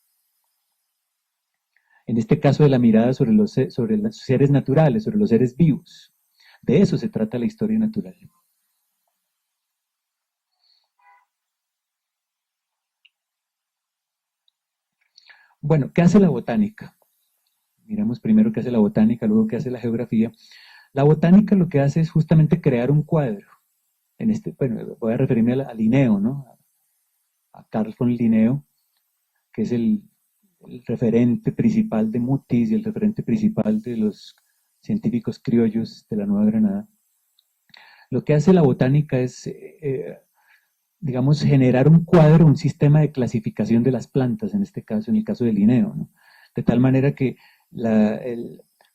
Speaker 1: En este caso de la mirada sobre los seres naturales, sobre los seres vivos. De eso se trata la historia natural. Bueno, ¿qué hace la botánica? miremos primero qué hace la botánica, luego qué hace la geografía. La botánica lo que hace es justamente crear un cuadro. Bueno, voy a referirme a Linneo, ¿no? A Carl von Linneo, que es el referente principal de Mutis y el referente principal de los científicos criollos de la Nueva Granada. Lo que hace la botánica es, digamos, generar un cuadro, un sistema de clasificación de las plantas, en este caso, en el caso de Linneo, ¿no? De tal manera que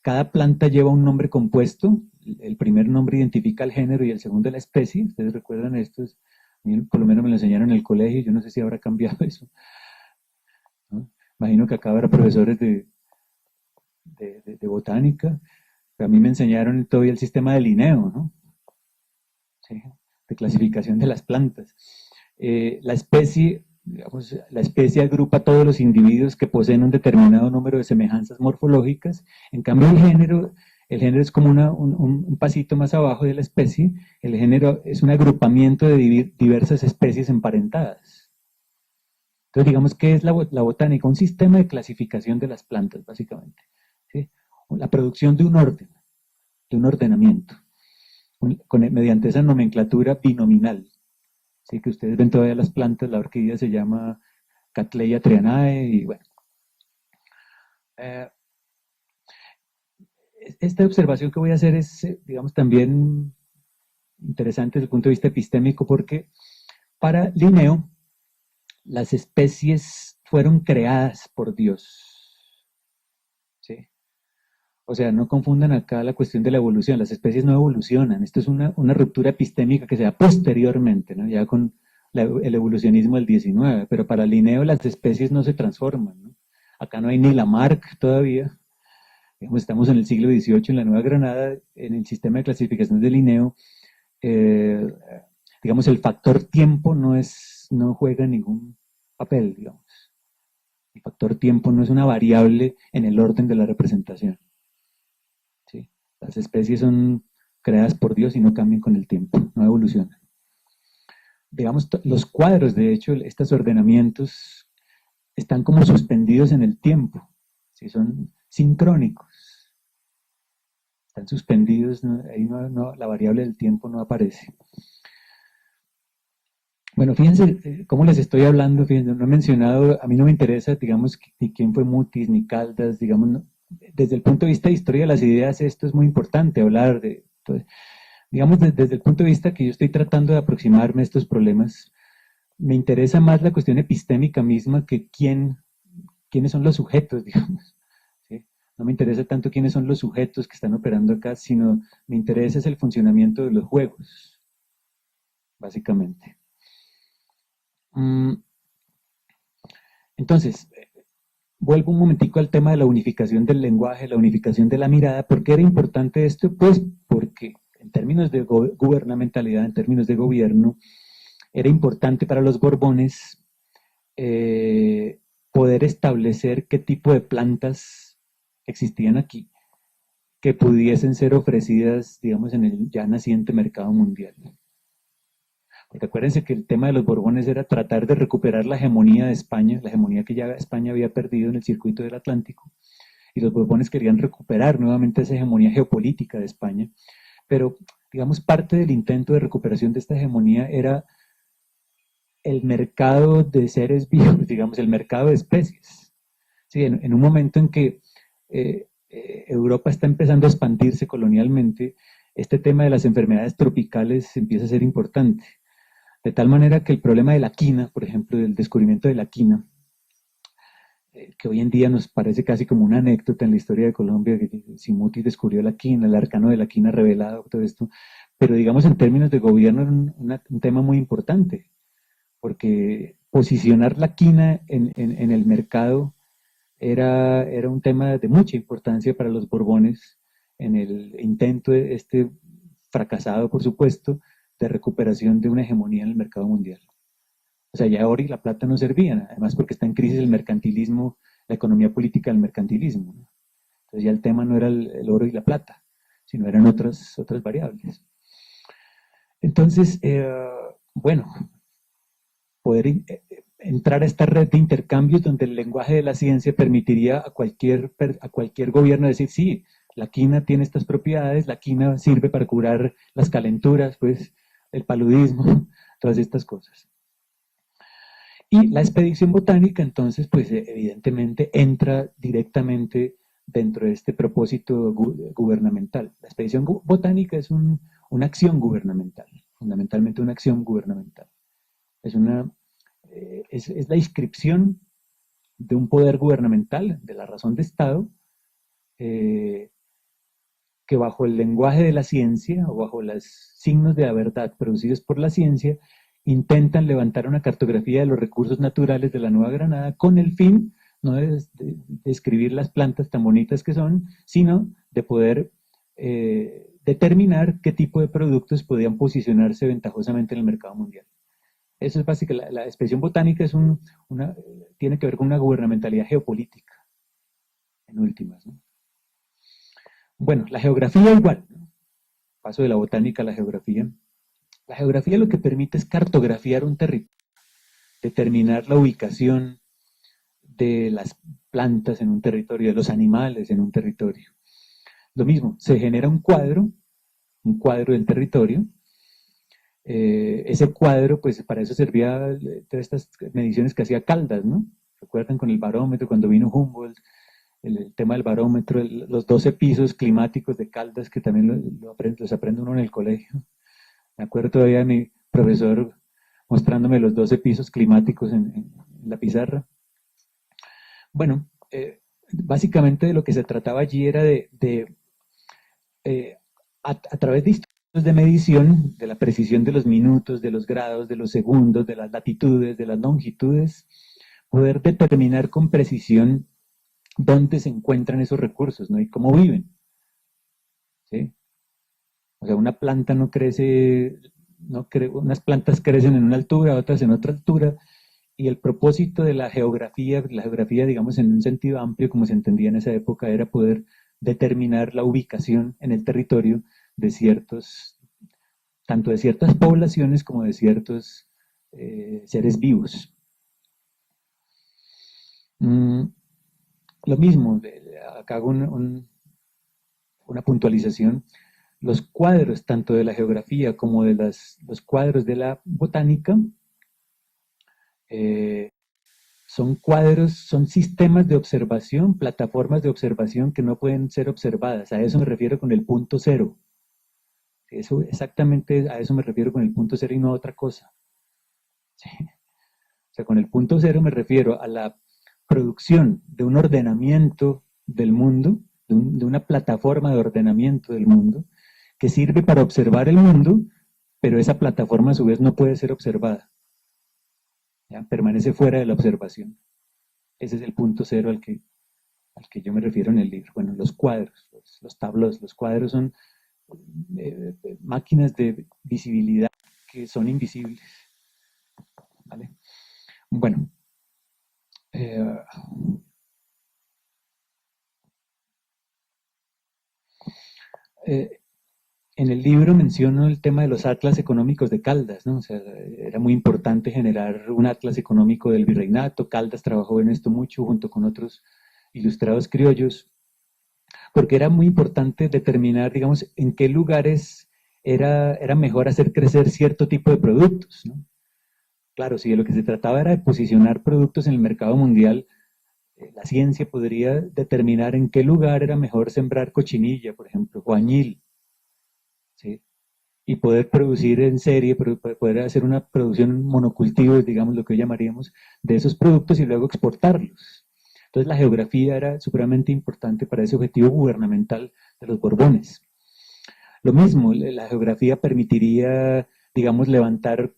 Speaker 1: cada planta lleva un nombre compuesto, el primer nombre identifica el género y el segundo la especie. Ustedes recuerdan esto, por lo menos me lo enseñaron en el colegio, yo no sé si habrá cambiado eso, ¿no? Imagino que acá habrá profesores de botánica, pero a mí me enseñaron todavía el sistema de Linneo, ¿no? ¿Sí? De clasificación de las plantas. La especie, digamos, la especie agrupa a todos los individuos que poseen un determinado número de semejanzas morfológicas. En cambio, el género es como un pasito más abajo de la especie. El género es un agrupamiento de diversas especies emparentadas. Entonces, digamos, ¿qué es la botánica? Un sistema de clasificación de las plantas, básicamente. ¿Sí? La producción de un orden, de un ordenamiento, mediante esa nomenclatura binominal. ¿Sí? Que ustedes ven todavía las plantas, la orquídea se llama Cattleya trianae, y bueno. Esta observación que voy a hacer es, digamos, también interesante desde el punto de vista epistémico, porque para Linneo las especies fueron creadas por Dios. ¿Sí? O sea, no confundan acá la cuestión de la evolución, las especies no evolucionan, esto es una ruptura epistémica que se da posteriormente, ¿no? Ya con el evolucionismo del 19, pero para Linneo las especies no se transforman, ¿no? Acá no hay ni Lamarck todavía, digamos, estamos en el siglo XVIII en la Nueva Granada, en el sistema de clasificación de Linneo, eh, digamos, el factor tiempo no juega ningún papel, digamos. El factor tiempo no es una variable en el orden de la representación. ¿Sí? Las especies son creadas por Dios y no cambian con el tiempo, no evolucionan. Digamos, los cuadros, de hecho, estos ordenamientos están como suspendidos en el tiempo, ¿sí? Son sincrónicos, están suspendidos, ahí la variable del tiempo no aparece. Bueno, fíjense cómo les estoy hablando, fíjense, no he mencionado, a mí no me interesa, digamos, ni quién fue Mutis, ni Caldas, digamos, no, desde el punto de vista de historia de las ideas, esto es muy importante hablar de, entonces, digamos, desde el punto de vista que yo estoy tratando de aproximarme a estos problemas, me interesa más la cuestión epistémica misma que quiénes son los sujetos, digamos. ¿Sí? No me interesa tanto quiénes son los sujetos que están operando acá, sino me interesa es el funcionamiento de los juegos, básicamente. Entonces, vuelvo un momentico al tema de la unificación del lenguaje, la unificación de la mirada. ¿Por qué era importante esto? Pues porque en términos de gubernamentalidad, en términos de gobierno, era importante para los Borbones poder establecer qué tipo de plantas existían aquí que pudiesen ser ofrecidas, digamos, en el ya naciente mercado mundial. Porque acuérdense que el tema de los Borbones era tratar de recuperar la hegemonía de España, la hegemonía que ya España había perdido en el circuito del Atlántico, y los Borbones querían recuperar nuevamente esa hegemonía geopolítica de España, pero digamos parte del intento de recuperación de esta hegemonía era el mercado de seres vivos, digamos, el mercado de especies. Sí, en un momento en que Europa está empezando a expandirse colonialmente, este tema de las enfermedades tropicales empieza a ser importante. De tal manera que el problema de la quina, por ejemplo, del descubrimiento de la quina, que hoy en día nos parece casi como una anécdota en la historia de Colombia, que Simuti descubrió la quina, el arcano de la quina revelado, todo esto, pero digamos en términos de gobierno era un tema muy importante, porque posicionar la quina en el mercado era un tema de mucha importancia para los Borbones en el intento fracasado, por supuesto, de recuperación de una hegemonía en el mercado mundial. O sea, ya el oro y la plata no servían, además porque está en crisis el mercantilismo, la economía política del mercantilismo, ¿no? Entonces ya el tema no era el oro y la plata, sino eran otras variables. Entonces, bueno, poder entrar a esta red de intercambios donde el lenguaje de la ciencia permitiría a cualquier gobierno decir, sí, la quina tiene estas propiedades, la quina sirve para curar las calenturas, pues el paludismo, todas estas cosas. Y la expedición botánica, entonces, pues evidentemente entra directamente dentro de este propósito gubernamental. La expedición botánica es una acción gubernamental, fundamentalmente una acción gubernamental. Es, es la inscripción de un poder gubernamental, de la razón de Estado, que bajo el lenguaje de la ciencia o bajo los signos de la verdad producidos por la ciencia, intentan levantar una cartografía de los recursos naturales de la Nueva Granada con el fin no de describir las plantas tan bonitas que son, sino de poder determinar qué tipo de productos podían posicionarse ventajosamente en el mercado mundial. Eso es básicamente, la expresión botánica es tiene que ver con una gubernamentalidad geopolítica, en últimas, ¿no? Bueno, la geografía igual, ¿no? Paso de la botánica a la geografía. La geografía lo que permite es cartografiar un territorio, determinar la ubicación de las plantas en un territorio, de los animales en un territorio. Lo mismo, se genera un cuadro del territorio. Ese cuadro, pues para eso servía todas estas mediciones que hacía Caldas, ¿no? ¿Recuerdan con el barómetro cuando vino Humboldt? El tema del barómetro, los 12 pisos climáticos de Caldas, que también los aprende uno en el colegio. Me acuerdo todavía de mi profesor mostrándome los 12 pisos climáticos en la pizarra. Bueno, básicamente de lo que se trataba allí era a través de instrumentos de medición, de la precisión de los minutos, de los grados, de los segundos, de las latitudes, de las longitudes, poder determinar con precisión dónde se encuentran esos recursos, ¿no? Y cómo viven. ¿Sí? O sea, una planta no crece, unas plantas crecen en una altura, otras en otra altura, y el propósito de la geografía, digamos en un sentido amplio, como se entendía en esa época, era poder determinar la ubicación en el territorio de tanto de ciertas poblaciones como de ciertos seres vivos. Lo mismo, acá hago una puntualización. Los cuadros, tanto de la geografía como de los cuadros de la botánica, son sistemas de observación, plataformas de observación que no pueden ser observadas. A eso me refiero con el punto cero. Exactamente a eso me refiero con el punto cero y no a otra cosa. ¿Sí? O sea, con el punto cero me refiero a la producción de un ordenamiento del mundo, de una plataforma de ordenamiento del mundo, que sirve para observar el mundo, pero esa plataforma a su vez no puede ser observada. ¿Ya? Permanece fuera de la observación. Ese es el punto cero al que yo me refiero en el libro. Bueno, los cuadros, los tableaus, los cuadros son máquinas de visibilidad que son invisibles. ¿Vale? Bueno, en el libro menciono el tema de los atlas económicos de Caldas, ¿no? O sea, era muy importante generar un atlas económico del virreinato. Caldas trabajó en esto mucho junto con otros ilustrados criollos, porque era muy importante determinar, digamos, en qué lugares era mejor hacer crecer cierto tipo de productos, ¿no? Claro, si de lo que se trataba era de posicionar productos en el mercado mundial, la ciencia podría determinar en qué lugar era mejor sembrar cochinilla, por ejemplo, o añil, ¿sí? Y poder producir en serie, poder hacer una producción monocultivo, digamos lo que hoy llamaríamos, de esos productos y luego exportarlos. Entonces la geografía era supremamente importante para ese objetivo gubernamental de los Borbones. Lo mismo, la geografía permitiría, digamos, levantar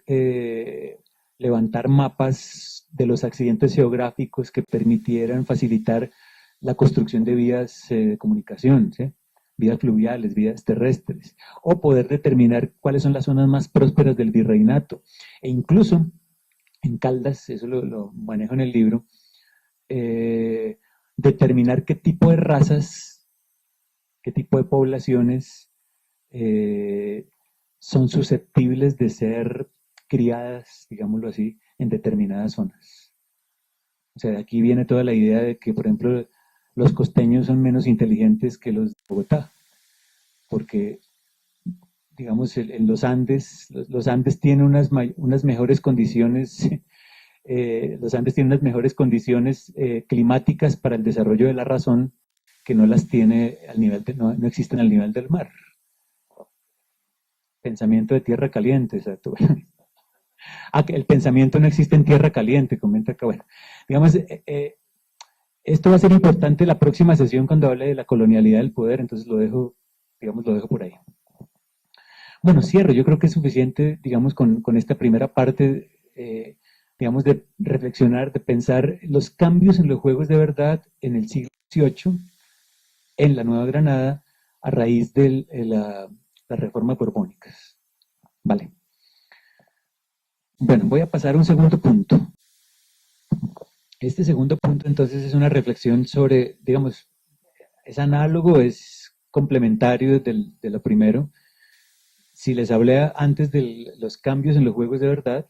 Speaker 1: mapas de los accidentes geográficos que permitieran facilitar la construcción de vías de comunicación, ¿sí? Vías fluviales, vías terrestres, o poder determinar cuáles son las zonas más prósperas del virreinato. E incluso en Caldas, eso lo manejo en el libro, determinar qué tipo de razas, qué tipo de poblaciones son susceptibles de ser criadas, digámoslo así, en determinadas zonas. O sea, de aquí viene toda la idea de que, por ejemplo, los costeños son menos inteligentes que los de Bogotá, porque, digamos, en los Andes tienen unas mejores condiciones, los Andes tienen unas mejores condiciones climáticas para el desarrollo de la razón que no las tiene al nivel no existen al nivel del mar. Pensamiento de tierra caliente, exacto. Que el pensamiento no existe en tierra caliente, comenta acá. Bueno, digamos, esto va a ser importante la próxima sesión cuando hable de la colonialidad del poder, entonces lo dejo, digamos, lo dejo por ahí. Bueno, cierro, yo creo que es suficiente, digamos, con esta primera parte, digamos, de reflexionar, de pensar los cambios en los juegos de verdad en el siglo XVIII, en la Nueva Granada, a raíz de las reformas borbónicas. Vale. Bueno, voy a pasar a un segundo punto. Este segundo punto entonces es una reflexión sobre, digamos, es análogo, es complementario de lo primero. Si les hablé antes de los cambios en los juegos de verdad,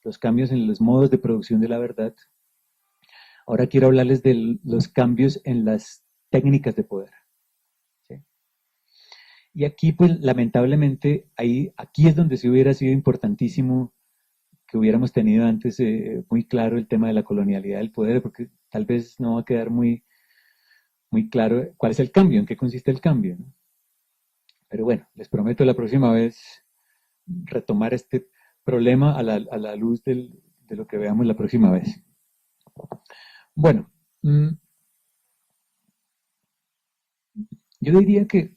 Speaker 1: los cambios en los modos de producción de la verdad, ahora quiero hablarles de los cambios en las técnicas de poder. ¿Sí? Y aquí, pues, lamentablemente, aquí es donde sí hubiera sido importantísimo que hubiéramos tenido antes muy claro el tema de la colonialidad del poder, porque tal vez no va a quedar muy claro cuál es el cambio, en qué consiste el cambio, ¿no? Pero bueno, les prometo la próxima vez retomar este problema a la luz de lo que veamos la próxima vez. Bueno, yo diría que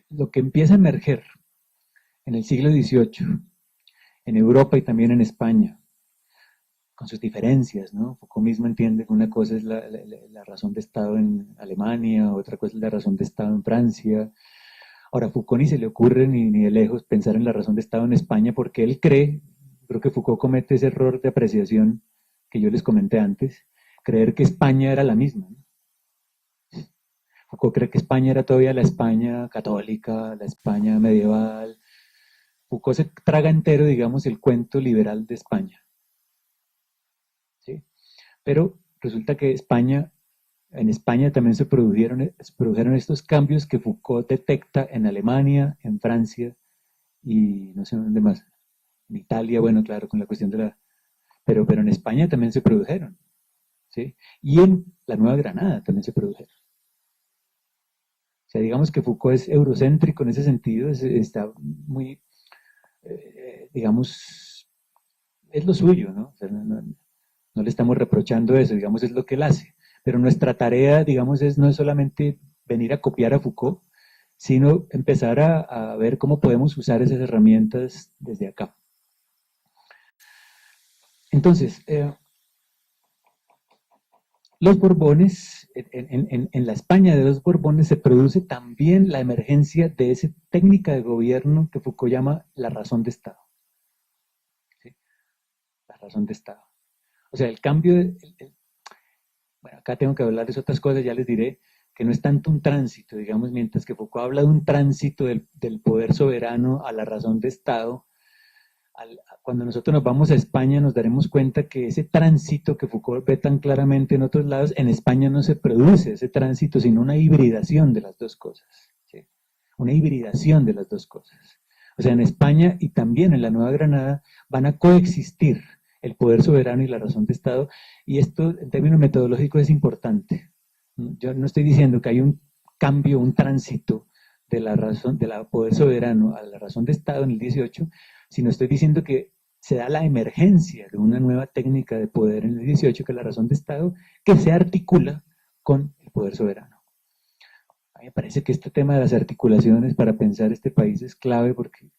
Speaker 1: lo que empieza a emerger en el siglo XVIII, en Europa y también en España, con sus diferencias, ¿no? Foucault mismo entiende que una cosa es la razón de Estado en Alemania, otra cosa es la razón de Estado en Francia. Ahora, Foucault ni se le ocurre ni de lejos pensar en la razón de Estado en España porque él creo que Foucault comete ese error de apreciación que yo les comenté antes, creer que España era la misma, ¿no? Foucault cree que España era todavía la España católica, la España medieval. Foucault se traga entero, digamos, el cuento liberal de España. ¿Sí? Pero resulta que en España también se produjeron estos cambios que Foucault detecta en Alemania, en Francia y no sé dónde más. En Italia, bueno, claro, con la cuestión de la... Pero en España también se produjeron, ¿sí? Y en la Nueva Granada también se produjeron. O sea, digamos que Foucault es eurocéntrico en ese sentido, está muy, digamos, es lo suyo, ¿no? O sea, no le estamos reprochando eso, digamos, es lo que él hace. Pero nuestra tarea, digamos, no es solamente venir a copiar a Foucault, sino empezar a ver cómo podemos usar esas herramientas desde acá. Entonces, los Borbones, en la España de los Borbones se produce también la emergencia de esa técnica de gobierno que Foucault llama la razón de Estado. ¿Sí? La razón de Estado. O sea, el cambio, bueno, acá tengo que hablarles otras cosas, ya les diré que no es tanto un tránsito, digamos, mientras que Foucault habla de un tránsito del poder soberano a la razón de Estado. Cuando nosotros nos vamos a España nos daremos cuenta que ese tránsito que Foucault ve tan claramente en otros lados, en España no se produce ese tránsito, sino una hibridación de las dos cosas. ¿Sí? Una hibridación de las dos cosas. O sea, en España y también en la Nueva Granada van a coexistir el poder soberano y la razón de Estado, y esto en términos metodológicos es importante. Yo no estoy diciendo que hay un cambio, un tránsito de la razón, del poder soberano a la razón de Estado en el 18, sino estoy diciendo que se da la emergencia de una nueva técnica de poder en el 18, que es la razón de Estado, que se articula con el poder soberano. A mí me parece que este tema de las articulaciones para pensar este país es clave, porque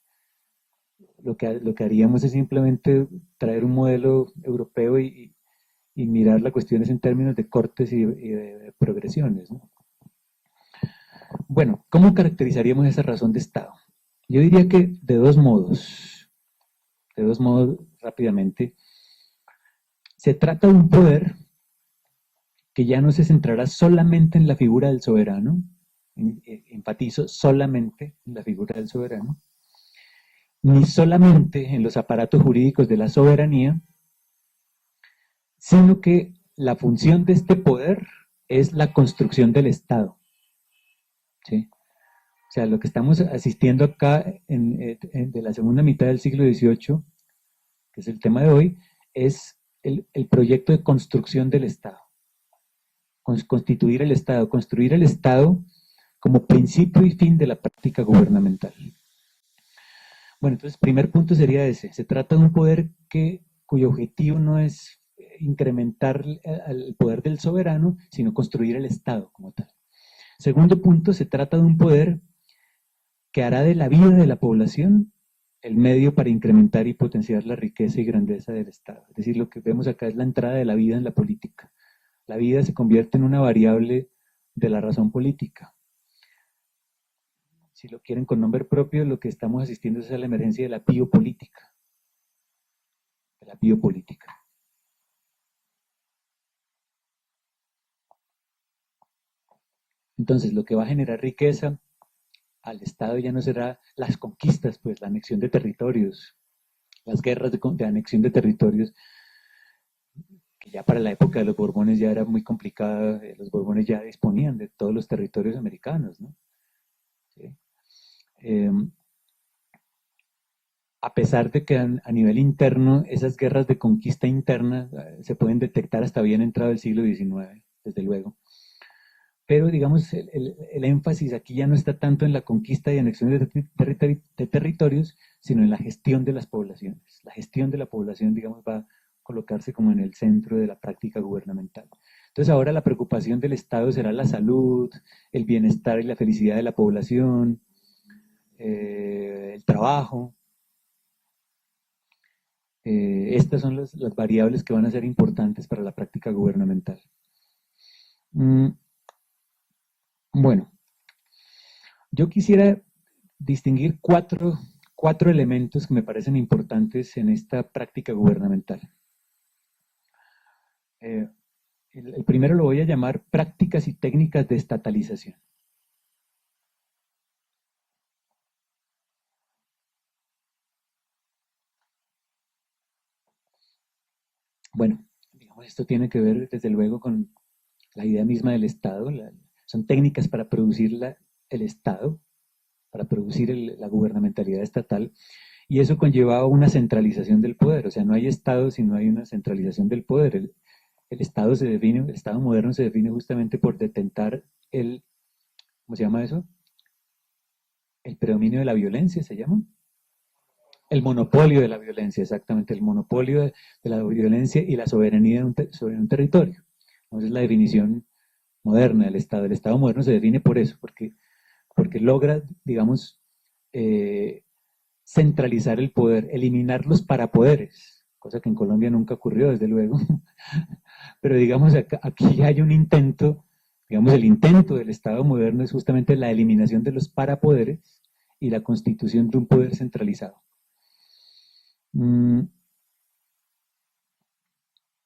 Speaker 1: lo que haríamos es simplemente traer un modelo europeo y mirar las cuestiones en términos de cortes y de progresiones, ¿no? Bueno, ¿cómo caracterizaríamos esa razón de Estado? Yo diría que de dos modos rápidamente. Se trata de un poder que ya no se centrará solamente en la figura del soberano, enfatizo solamente en la figura del soberano, ni solamente en los aparatos jurídicos de la soberanía, sino que la función de este poder es la construcción del Estado. ¿Sí? O sea, lo que estamos asistiendo acá de la segunda mitad del siglo XVIII, que es el tema de hoy, es el proyecto de construcción del Estado. Constituir el Estado, construir el Estado como principio y fin de la práctica gubernamental. Bueno, entonces, primer punto sería ese. Se trata de un poder cuyo objetivo no es incrementar el poder del soberano, sino construir el Estado como tal. Segundo punto, se trata de un poder que hará de la vida de la población el medio para incrementar y potenciar la riqueza y grandeza del Estado. Es decir, lo que vemos acá es la entrada de la vida en la política. La vida se convierte en una variable de la razón política. Si lo quieren con nombre propio, lo que estamos asistiendo es a la emergencia de la biopolítica. De la biopolítica. Entonces, lo que va a generar riqueza al Estado ya no será las conquistas, pues la anexión de territorios, las guerras de anexión de territorios, que ya para la época de los Borbones ya era muy complicada, los Borbones ya disponían de todos los territorios americanos, ¿no? ¿Sí? A pesar de que a nivel interno, esas guerras de conquista interna se pueden detectar hasta bien entrado el siglo XIX, desde luego. Pero, digamos, el énfasis aquí ya no está tanto en la conquista y anexión de territorios, sino en la gestión de las poblaciones. La gestión de la población, digamos, va a colocarse como en el centro de la práctica gubernamental. Entonces, ahora la preocupación del Estado será la salud, el bienestar y la felicidad de la población, el trabajo. Estas son las variables que van a ser importantes para la práctica gubernamental. Bueno, yo quisiera distinguir cuatro elementos que me parecen importantes en esta práctica gubernamental. El primero lo voy a llamar prácticas y técnicas de estatalización. Bueno, digamos, esto tiene que ver desde luego con la idea misma del Estado. Son técnicas para producir el Estado, para producir la gubernamentalidad estatal, y eso conllevaba una centralización del poder. O sea, no hay Estado si no hay una centralización del poder. El Estado el Estado moderno se define justamente por detentar ¿cómo se llama eso? El predominio de la violencia, ¿se llama? El monopolio de la violencia, exactamente, el monopolio de la violencia y la soberanía sobre un territorio. Entonces, la definición moderna del Estado. El Estado moderno se define por eso, porque logra, digamos, centralizar el poder, eliminar los parapoderes, cosa que en Colombia nunca ocurrió, desde luego. Pero digamos, aquí hay un intento, digamos, el intento del Estado moderno es justamente la eliminación de los parapoderes y la constitución de un poder centralizado.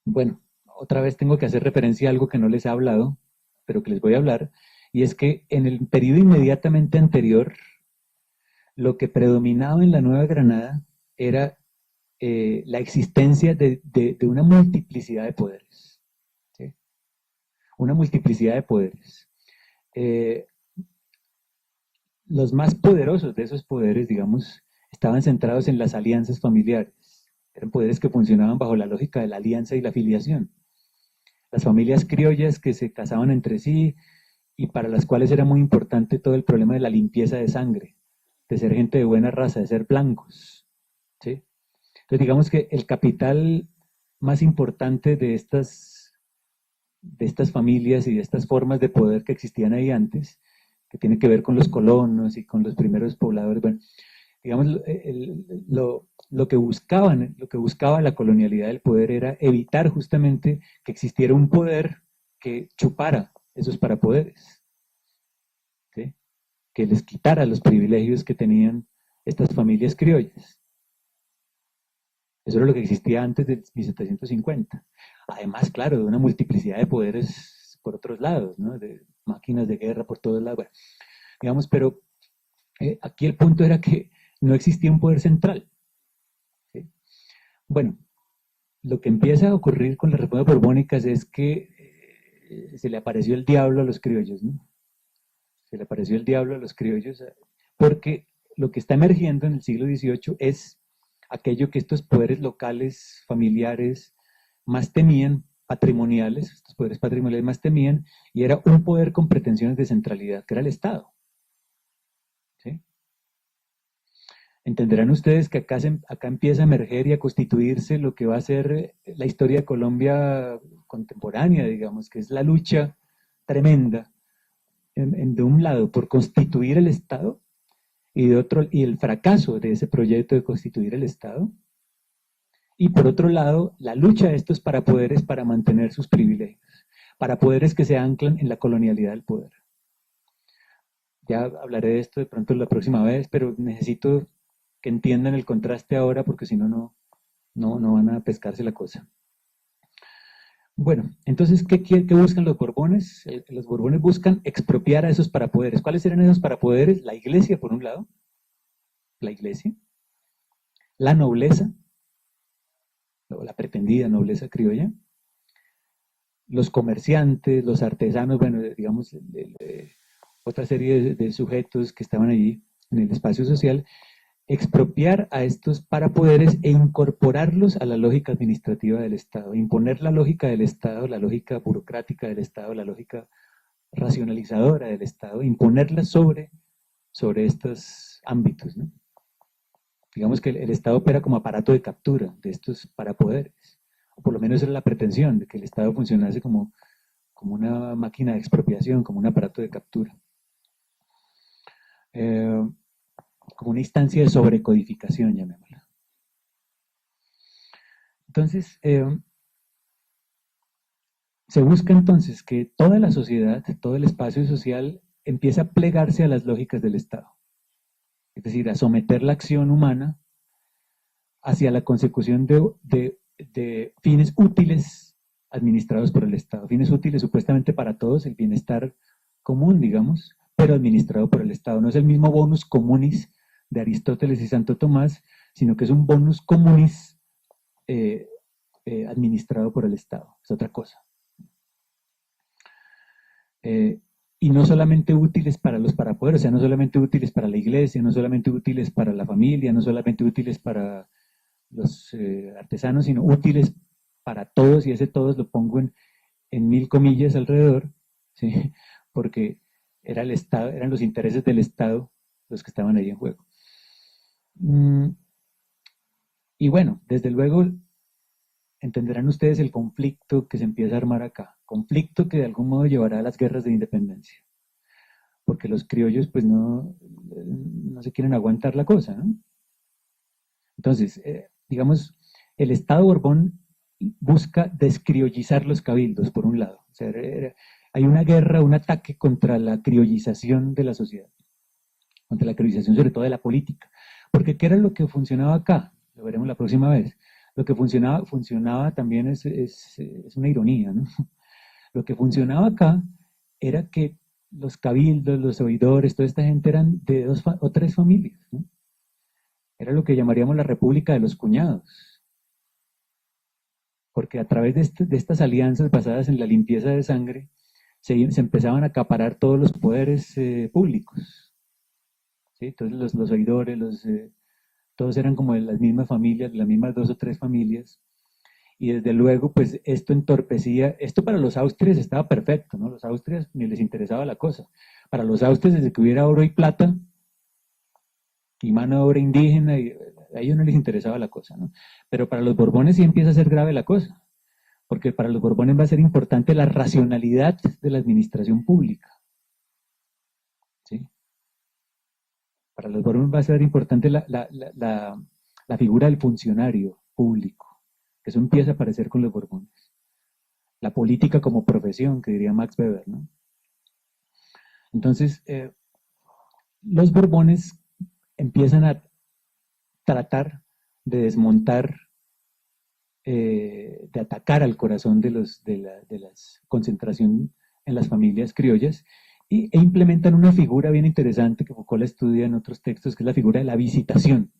Speaker 1: Bueno, otra vez tengo que hacer referencia a algo que no les he hablado, pero que les voy a hablar, y es que en el periodo inmediatamente anterior, lo que predominaba en la Nueva Granada era la existencia de una multiplicidad de poderes. ¿Sí? Una multiplicidad de poderes. Los más poderosos de esos poderes, digamos, estaban centrados en las alianzas familiares. Eran poderes que funcionaban bajo la lógica de la alianza y la filiación. Las familias criollas que se casaban entre sí y para las cuales era muy importante todo el problema de la limpieza de sangre, de ser gente de buena raza, de ser blancos. ¿Sí? Entonces digamos que el capital más importante de estas familias y de estas formas de poder que existían ahí antes, que tiene que ver con los colonos y con los primeros pobladores, bueno, digamos, lo que buscaba la colonialidad del poder era evitar justamente que existiera un poder que chupara esos parapoderes, ¿sí? Que les quitara los privilegios que tenían estas familias criollas. Eso era lo que existía antes de 1750. Además, claro, de una multiplicidad de poderes por otros lados, ¿no? De máquinas de guerra por todos lados. Bueno, digamos, pero aquí el punto era que no existía un poder central. ¿Sí? Bueno, lo que empieza a ocurrir con las reformas borbónicas es que se le apareció el diablo a los criollos, ¿no? Se le apareció el diablo a los criollos, porque lo que está emergiendo en el siglo XVIII es aquello que estos poderes locales, familiares, más temían, patrimoniales, estos poderes patrimoniales más temían, y era un poder con pretensiones de centralidad, que era el Estado. ¿Sí? Entenderán ustedes que acá empieza a emerger y a constituirse lo que va a ser la historia de Colombia contemporánea, digamos, que es la lucha tremenda, de un lado, por constituir el Estado, y de otro, y el fracaso de ese proyecto de constituir el Estado, y por otro lado, la lucha de estos parapoderes para mantener sus privilegios, parapoderes que se anclan en la colonialidad del poder. Ya hablaré de esto de pronto la próxima vez, pero necesito que entiendan el contraste ahora, porque si no, no van a pescarse la cosa. Bueno, entonces, ¿qué buscan los Borbones? Los Borbones buscan expropiar a esos parapoderes. ¿Cuáles eran esos parapoderes? La iglesia, por un lado, la iglesia, la nobleza, la pretendida nobleza criolla, los comerciantes, los artesanos, bueno, digamos, otra serie de sujetos que estaban allí en el espacio social, expropiar a estos parapoderes e incorporarlos a la lógica administrativa del Estado, imponer la lógica del Estado, la lógica burocrática del Estado, la lógica racionalizadora del Estado, imponerla sobre estos ámbitos, ¿no? Digamos que el Estado opera como aparato de captura de estos parapoderes, o por lo menos era la pretensión de que el Estado funcionase como una máquina de expropiación, como un aparato de captura. Como una instancia de sobrecodificación, llamémosla. Entonces, se busca entonces que toda la sociedad, todo el espacio social empiece a plegarse a las lógicas del Estado, es decir, a someter la acción humana hacia la consecución de fines útiles administrados por el Estado, fines útiles supuestamente para todos, el bienestar común, digamos, pero administrado por el Estado. No es el mismo bonus communis de Aristóteles y Santo Tomás, sino que es un bonus communis administrado por el Estado, es otra cosa. Y no solamente útiles para los parapoderes, o sea, no solamente útiles para la iglesia, no solamente útiles para la familia, no solamente útiles para los artesanos, sino útiles para todos, y ese todos lo pongo en 1000 comillas alrededor, ¿sí? Porque era el Estado, eran los intereses del Estado los que estaban ahí en juego. Y bueno, desde luego entenderán ustedes el conflicto que se empieza a armar acá, conflicto que de algún modo llevará a las guerras de independencia, porque los criollos pues no se quieren aguantar la cosa, ¿no? Entonces, digamos, el Estado Borbón busca descriollizar los cabildos, por un lado. O sea, hay una guerra, un ataque contra la criollización de la sociedad, contra la criollización sobre todo de la política. Porque ¿qué era lo que funcionaba acá? Lo veremos la próxima vez. Lo que funcionaba también es una ironía, ¿no? Lo que funcionaba acá era que los cabildos, los oidores, toda esta gente eran de 2 o 3 familias, ¿no? Era lo que llamaríamos la República de los Cuñados. Porque a través de estas alianzas basadas en la limpieza de sangre, se empezaban a acaparar todos los poderes públicos. ¿Sí? Entonces los oidores, todos eran como de las mismas familias, las mismas 2 o 3 familias, y desde luego pues esto entorpecía, esto para los austrias estaba perfecto, ¿no? Los austrias ni les interesaba la cosa. Para los austrias, desde que hubiera oro y plata, y mano de obra indígena, y a ellos no les interesaba la cosa, ¿no? Pero para los Borbones sí empieza a ser grave la cosa, porque para los Borbones va a ser importante la racionalidad de la administración pública, ¿sí? Para los Borbones va a ser importante la figura del funcionario público, que eso empieza a aparecer con los Borbones. La política como profesión, que diría Max Weber, ¿no? Entonces, los Borbones empiezan a tratar de desmontar, de atacar al corazón de la concentración en las familias criollas, e implementan una figura bien interesante que Foucault la estudia en otros textos, que es la figura de la visitación.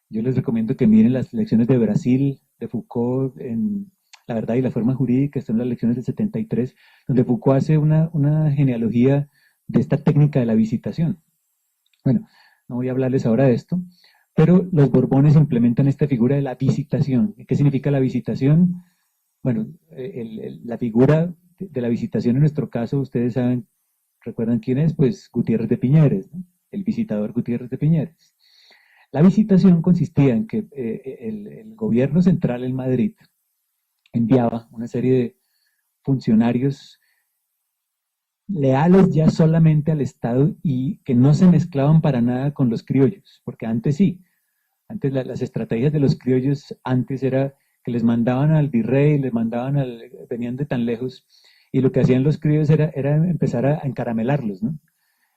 Speaker 1: Yo les recomiendo que miren las lecciones de Brasil, de Foucault, en La verdad y la forma jurídica, son las lecciones del 73, donde Foucault hace una genealogía de esta técnica de la visitación. Bueno, no voy a hablarles ahora de esto, pero los Borbones implementan esta figura de la visitación. ¿Qué significa la visitación? Bueno, la figura de la visitación en nuestro caso, ustedes saben, ¿recuerdan quién es? Pues Gutiérrez de Piñeres, ¿no? El visitador Gutiérrez de Piñeres. La visitación consistía en que el gobierno central en Madrid enviaba una serie de funcionarios leales ya solamente al Estado y que no se mezclaban para nada con los criollos, porque antes sí, antes las estrategias de los criollos antes era que les mandaban al virrey, les mandaban venían de tan lejos, y lo que hacían los criollos era empezar a encaramelarlos, ¿no?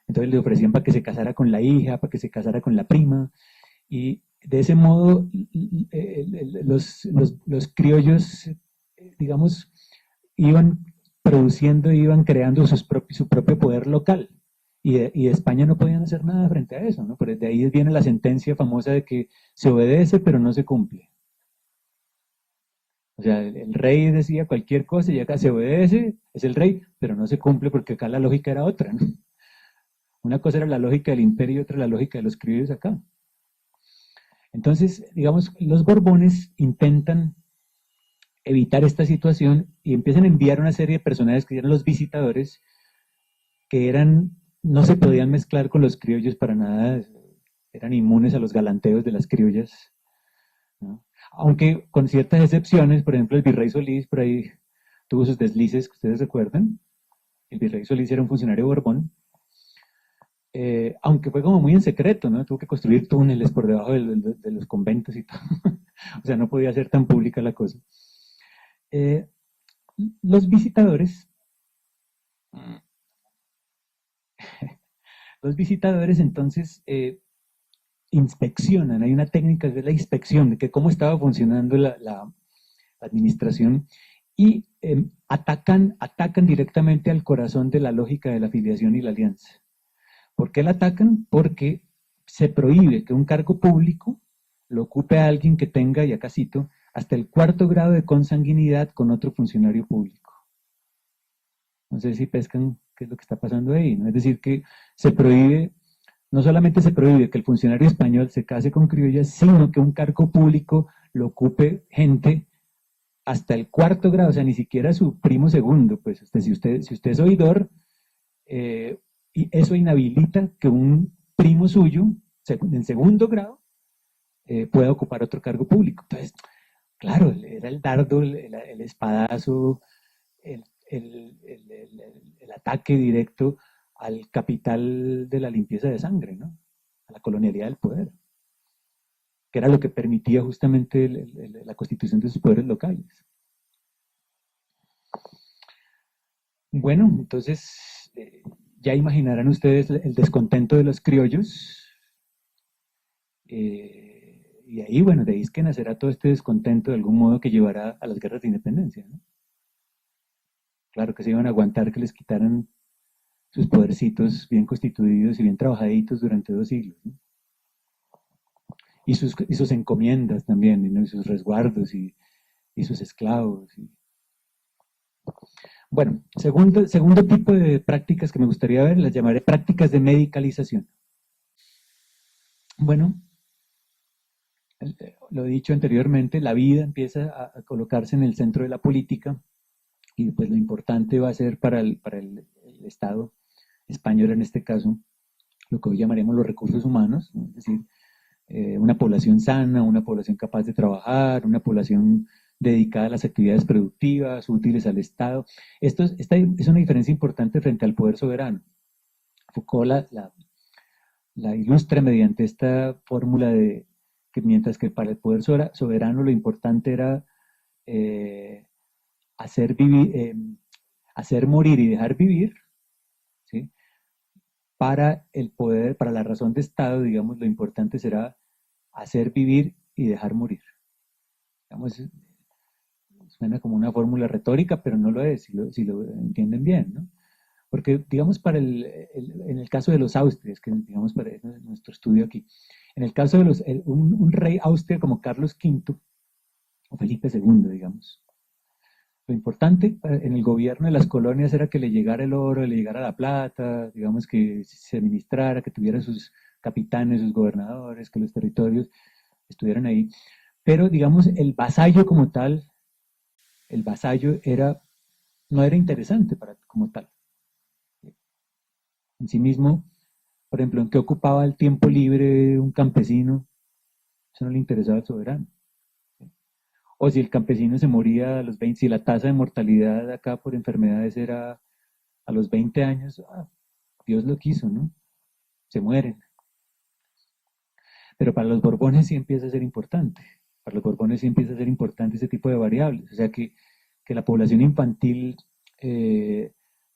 Speaker 1: Entonces le ofrecían para que se casara con la hija, para que se casara con la prima, y de ese modo los criollos, digamos, iban produciendo, iban creando su propio poder local. Y de España no podían hacer nada frente a eso, ¿no? Pero de ahí viene la sentencia famosa de que se obedece pero no se cumple. O sea, el rey decía cualquier cosa y acá se obedece, es el rey, pero no se cumple porque acá la lógica era otra, ¿no? Una cosa era la lógica del imperio y otra la lógica de los criollos acá. Entonces, digamos, los Borbones intentan evitar esta situación y empiezan a enviar una serie de personajes que eran los visitadores, que no se podían mezclar con los criollos para nada, eran inmunes a los galanteos de las criollas, ¿no? Aunque con ciertas excepciones, por ejemplo, el virrey Solís por ahí tuvo sus deslices, que ustedes recuerdan. El virrey Solís era un funcionario Borbón, aunque fue como muy en secreto, ¿no? Tuvo que construir túneles por debajo de los conventos y todo. O sea, no podía ser tan pública la cosa. Eh, los visitadores, los visitadores entonces inspeccionan, hay una técnica que es la inspección, de que cómo estaba funcionando la administración y atacan directamente al corazón de la lógica de la afiliación y la alianza. ¿Por qué la atacan? Porque se prohíbe que un cargo público lo ocupe a alguien que tenga, y acá cito, hasta el 4º grado de consanguinidad con otro funcionario público. No sé si pescan qué es lo que está pasando ahí, ¿no? Es decir, que se prohíbe, no solamente se prohíbe que el funcionario español se case con criollas, sino que un cargo público lo ocupe gente hasta el 4º grado, o sea, ni siquiera su primo segundo, pues si usted es oidor, y eso inhabilita que un primo suyo, en 2º grado, pueda ocupar otro cargo público. Entonces, claro, era el dardo, el espadazo, el, el ataque directo al capital de la limpieza de sangre, ¿no? A la colonialidad del poder, que era lo que permitía justamente la constitución de sus poderes locales. Bueno, entonces ya imaginarán ustedes el descontento de los criollos, y ahí, bueno, de ahí es que nacerá todo este descontento de algún modo que llevará a las guerras de independencia, ¿no? Claro que se iban a aguantar que les quitaran sus podercitos bien constituidos y bien trabajaditos durante 2 siglos, ¿no? Y sus encomiendas también, ¿no? Y sus resguardos y sus esclavos. Bueno, segundo tipo de prácticas que me gustaría ver, las llamaré prácticas de medicalización. Bueno, lo he dicho anteriormente, la vida empieza a colocarse en el centro de la política y pues lo importante va a ser para el Estado español en este caso, lo que hoy llamaremos los recursos humanos, ¿no? Es decir, una población sana, una población capaz de trabajar, una población dedicada a las actividades productivas, útiles al Estado. Esta es una diferencia importante frente al poder soberano. Foucault la ilustra mediante esta fórmula de que mientras que para el poder soberano lo importante era eh, hacer, hacer morir y dejar vivir, ¿sí? Para el poder, para la razón de Estado, digamos, lo importante será hacer vivir y dejar morir. Digamos, suena como una fórmula retórica, pero no lo es, si lo entienden bien, ¿no? Porque, digamos, en el caso de los Austrias, que digamos para nuestro estudio aquí, en el caso de un rey austria como Carlos V o Felipe II, digamos, lo importante en el gobierno de las colonias era que le llegara el oro, le llegara la plata, digamos que se administrara, que tuviera sus capitanes, sus gobernadores, que los territorios estuvieran ahí. Pero, digamos, el vasallo como tal, el vasallo no era interesante como tal. En sí mismo, por ejemplo, en qué ocupaba el tiempo libre un campesino, eso no le interesaba al soberano. O si el campesino se moría a los 20, si la tasa de mortalidad acá por enfermedades era a los 20 años, Dios lo quiso, ¿no? Se mueren. Pero para los Borbones sí empieza a ser importante. Para los Borbones sí empieza a ser importante ese tipo de variables. O sea, que la población infantil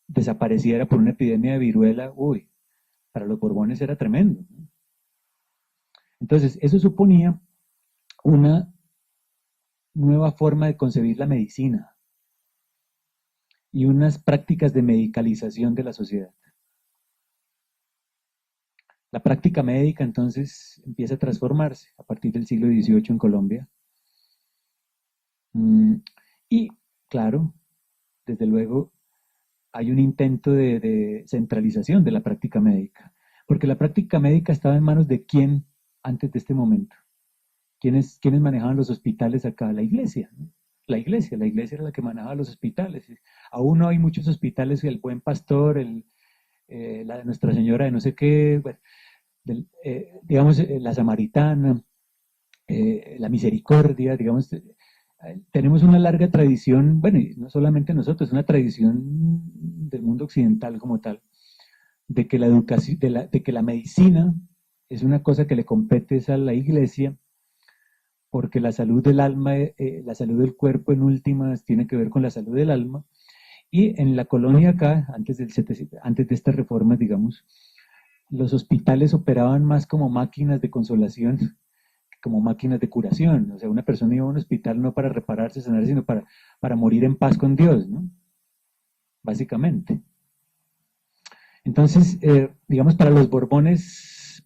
Speaker 1: desapareciera por una epidemia de viruela, uy, para los Borbones era tremendo, ¿no? Entonces, eso suponía una nueva forma de concebir la medicina y unas prácticas de medicalización de la sociedad. La práctica médica entonces empieza a transformarse a partir del siglo XVIII en Colombia. Y claro, desde luego hay un intento de centralización de la práctica médica, porque la práctica médica estaba en manos de quién antes de este momento. ¿Quiénes manejaban los hospitales acá? La iglesia, ¿no? La iglesia era la que manejaba los hospitales. Aún no hay muchos hospitales, el Buen Pastor, la de Nuestra Señora de no sé qué, bueno, digamos, la Samaritana, la Misericordia, digamos, tenemos una larga tradición, bueno, y no solamente nosotros, una tradición del mundo occidental como tal, de que la educación, de que la medicina es una cosa que le compete a la iglesia, porque la salud del alma, la salud del cuerpo en últimas tiene que ver con la salud del alma, y en la colonia acá, antes de estas reformas, digamos, los hospitales operaban más como máquinas de consolación que como máquinas de curación. O sea, una persona iba a un hospital no para repararse, sanar, sino para morir en paz con Dios, ¿no? Básicamente. Entonces, digamos, para los Borbones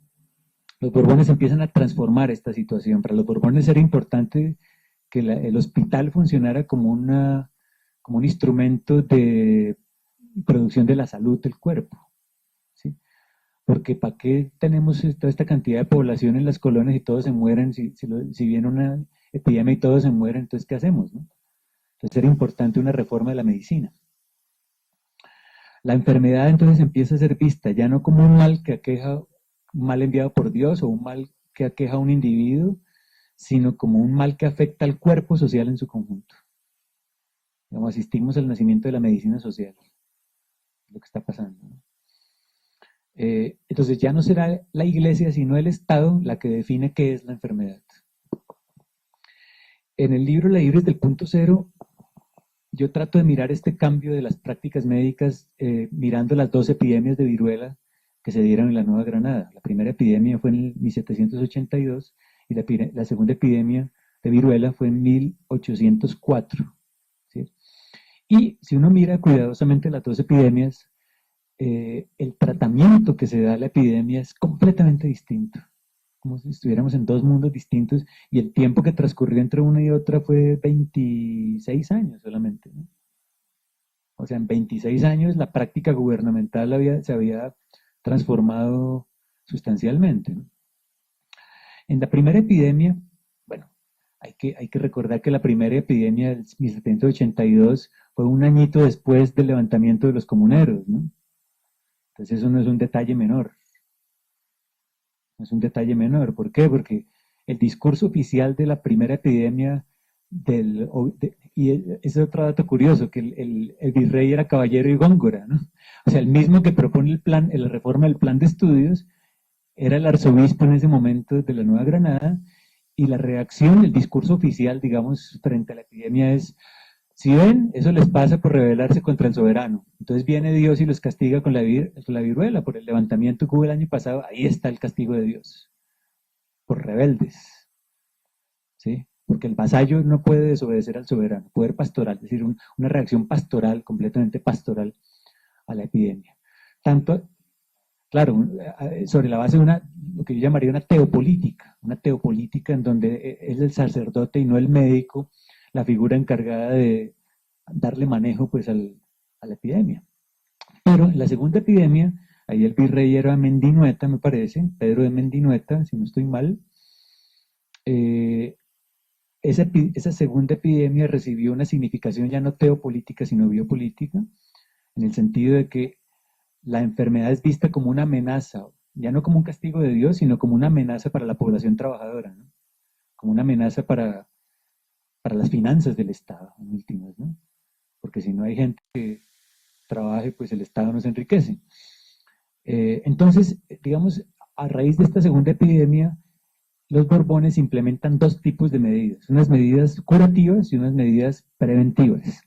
Speaker 1: empiezan a transformar esta situación. Para los Borbones era importante que el hospital funcionara como un instrumento de producción de la salud del cuerpo, ¿sí? Porque ¿para qué tenemos toda esta cantidad de población en las colonias y todos se mueren? Si viene una epidemia y todos se mueren, entonces ¿qué hacemos, no? Entonces era importante una reforma de la medicina. La enfermedad entonces empieza a ser vista ya no como un mal que aqueja, un mal enviado por Dios o un mal que aqueja a un individuo, sino como un mal que afecta al cuerpo social en su conjunto. Digamos, asistimos al nacimiento de la medicina social, lo que está pasando, ¿no? Entonces ya no será la iglesia, sino el Estado la que define qué es la enfermedad. En el libro La Libre del Punto Cero, yo trato de mirar este cambio de las prácticas médicas mirando las dos epidemias de viruela que se dieron en la Nueva Granada. La primera epidemia fue en 1782 y la segunda epidemia de viruela fue en 1804. ¿Sí? Y si uno mira cuidadosamente las dos epidemias, el tratamiento que se da a la epidemia es completamente distinto, como si estuviéramos en dos mundos distintos, y el tiempo que transcurrió entre una y otra fue 26 años solamente, ¿no? O sea, en 26 años la práctica gubernamental se había transformado sustancialmente, ¿no? En la primera epidemia, bueno, hay que recordar que la primera epidemia del 1782 fue un añito después del levantamiento de los comuneros, ¿no? Entonces eso no es un detalle menor. No es un detalle menor. ¿Por qué? Porque el discurso oficial de la primera epidemia y ese es otro dato curioso, que el virrey era caballero y góngora, ¿no? O sea, el mismo que propone la reforma del plan de estudios, era el arzobispo en ese momento de la Nueva Granada, y la reacción, el discurso oficial, digamos, frente a la epidemia es: si ven, eso les pasa por rebelarse contra el soberano. Entonces viene Dios y los castiga con la viruela, por el levantamiento que hubo el año pasado. Ahí está el castigo de Dios, por rebeldes, ¿sí? Porque el vasallo no puede desobedecer al soberano. Poder pastoral, es decir, una reacción pastoral, completamente pastoral, a la epidemia. Tanto, claro, sobre la base de lo que yo llamaría una teopolítica en donde es el sacerdote y no el médico la figura encargada de darle manejo pues a la epidemia. Pero en la segunda epidemia, ahí el virrey era Mendinueta, me parece, Pedro de Mendinueta, si no estoy mal, eh, esa segunda epidemia recibió una significación ya no teopolítica, sino biopolítica, en el sentido de que la enfermedad es vista como una amenaza, ya no como un castigo de Dios, sino como una amenaza para la población trabajadora, ¿no? Como una amenaza para las finanzas del Estado, en últimas, ¿no? Porque si no hay gente que trabaje, pues el Estado no se enriquece. Entonces, digamos, a raíz de esta segunda epidemia, los Borbones implementan dos tipos de medidas, unas medidas curativas y unas medidas preventivas.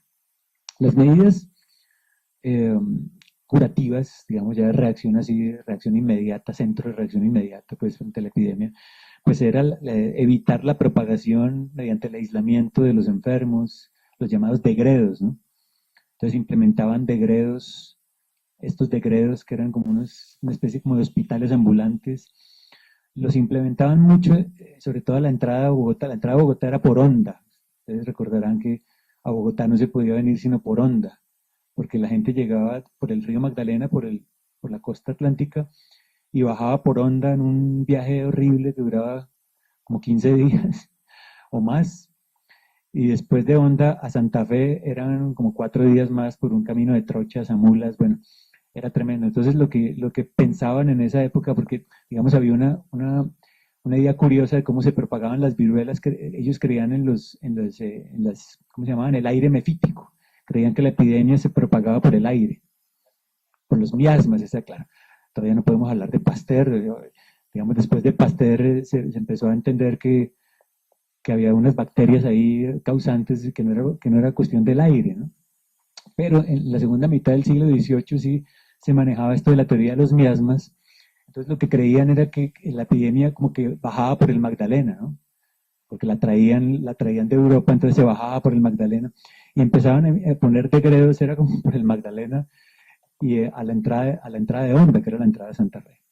Speaker 1: Las medidas eh, curativas, digamos ya de reacción así, de reacción inmediata, centro de reacción inmediata, pues frente a la epidemia, pues era evitar la propagación mediante el aislamiento de los enfermos, los llamados degredos, ¿no? Entonces implementaban degredos, estos degredos que eran como una especie como de hospitales ambulantes, los implementaban mucho, sobre todo a la entrada de Bogotá. La entrada de Bogotá era por onda. Ustedes recordarán que a Bogotá no se podía venir sino por onda, porque la gente llegaba por el río Magdalena, por la costa atlántica, y bajaba por onda en un viaje horrible que duraba como 15 días o más. Y después de Honda a Santa Fe eran como 4 días más por un camino de trochas a mulas, bueno, era tremendo. Entonces lo que pensaban en esa época, porque digamos había una idea curiosa de cómo se propagaban las viruelas, que ellos creían en las, ¿cómo se llamaban? El aire mefítico. Creían que la epidemia se propagaba por el aire, por los miasmas, está claro. Todavía no podemos hablar de Pasteur, digamos, después de Pasteur se empezó a entender que había unas bacterias ahí causantes que no era cuestión del aire, ¿no? Pero en la segunda mitad del siglo XVIII sí se manejaba esto de la teoría de los miasmas. Entonces lo que creían era que la epidemia como que bajaba por el Magdalena, ¿no? Porque la traían de Europa, entonces se bajaba por el Magdalena y empezaban a poner degredos, era como por el Magdalena y a la entrada de Honda, que era la entrada de Santa Fe.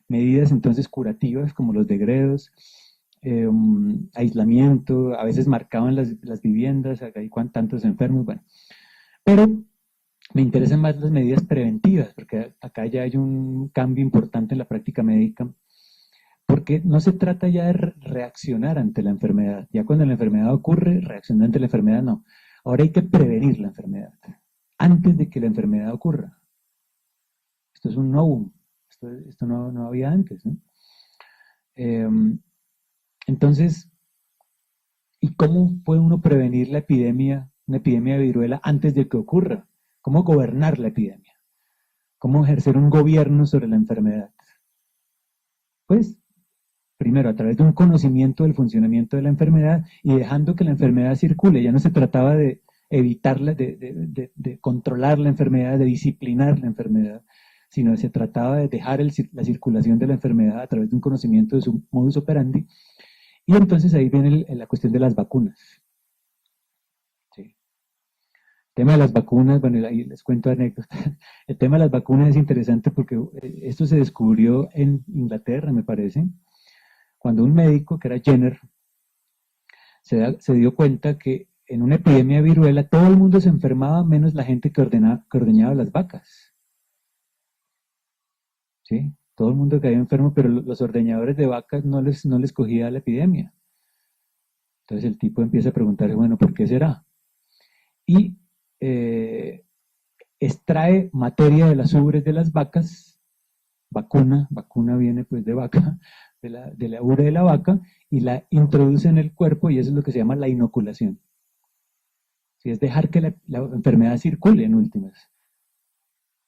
Speaker 1: Medidas entonces curativas como los degredos, aislamiento, a veces marcaban las viviendas, acá hay tantos enfermos, bueno. Pero me interesan más las medidas preventivas, porque acá ya hay un cambio importante en la práctica médica, porque no se trata ya de reaccionar ante la enfermedad. Ya cuando la enfermedad ocurre, reaccionar ante la enfermedad no. Ahora hay que prevenir la enfermedad antes de que la enfermedad ocurra. Esto es un novum. Esto no había antes, ¿no? Eh, entonces, ¿y cómo puede uno prevenir una epidemia de viruela antes de que ocurra? ¿Cómo gobernar la epidemia? ¿Cómo ejercer un gobierno sobre la enfermedad? Pues, primero, a través de un conocimiento del funcionamiento de la enfermedad y dejando que la enfermedad circule. Ya no se trataba de evitarla, de controlar la enfermedad, de disciplinar la enfermedad, sino se trataba de dejar la circulación de la enfermedad a través de un conocimiento de su modus operandi. Y entonces ahí viene la cuestión de las vacunas. ¿Sí? El tema de las vacunas, bueno, ahí les cuento anécdotas. El tema de las vacunas es interesante porque esto se descubrió en Inglaterra, me parece, cuando un médico, que era Jenner, se dio cuenta que en una epidemia de viruela todo el mundo se enfermaba menos la gente que ordeñaba las vacas. ¿Sí? Todo el mundo caía enfermo, pero los ordeñadores de vacas no les cogía la epidemia. Entonces el tipo empieza a preguntarse, bueno, ¿por qué será? Y extrae materia de las ubres de las vacas, vacuna viene pues de vaca, de la ubre de la vaca, y la introduce en el cuerpo y eso es lo que se llama la inoculación. ¿Sí? Es dejar que la enfermedad circule en últimas.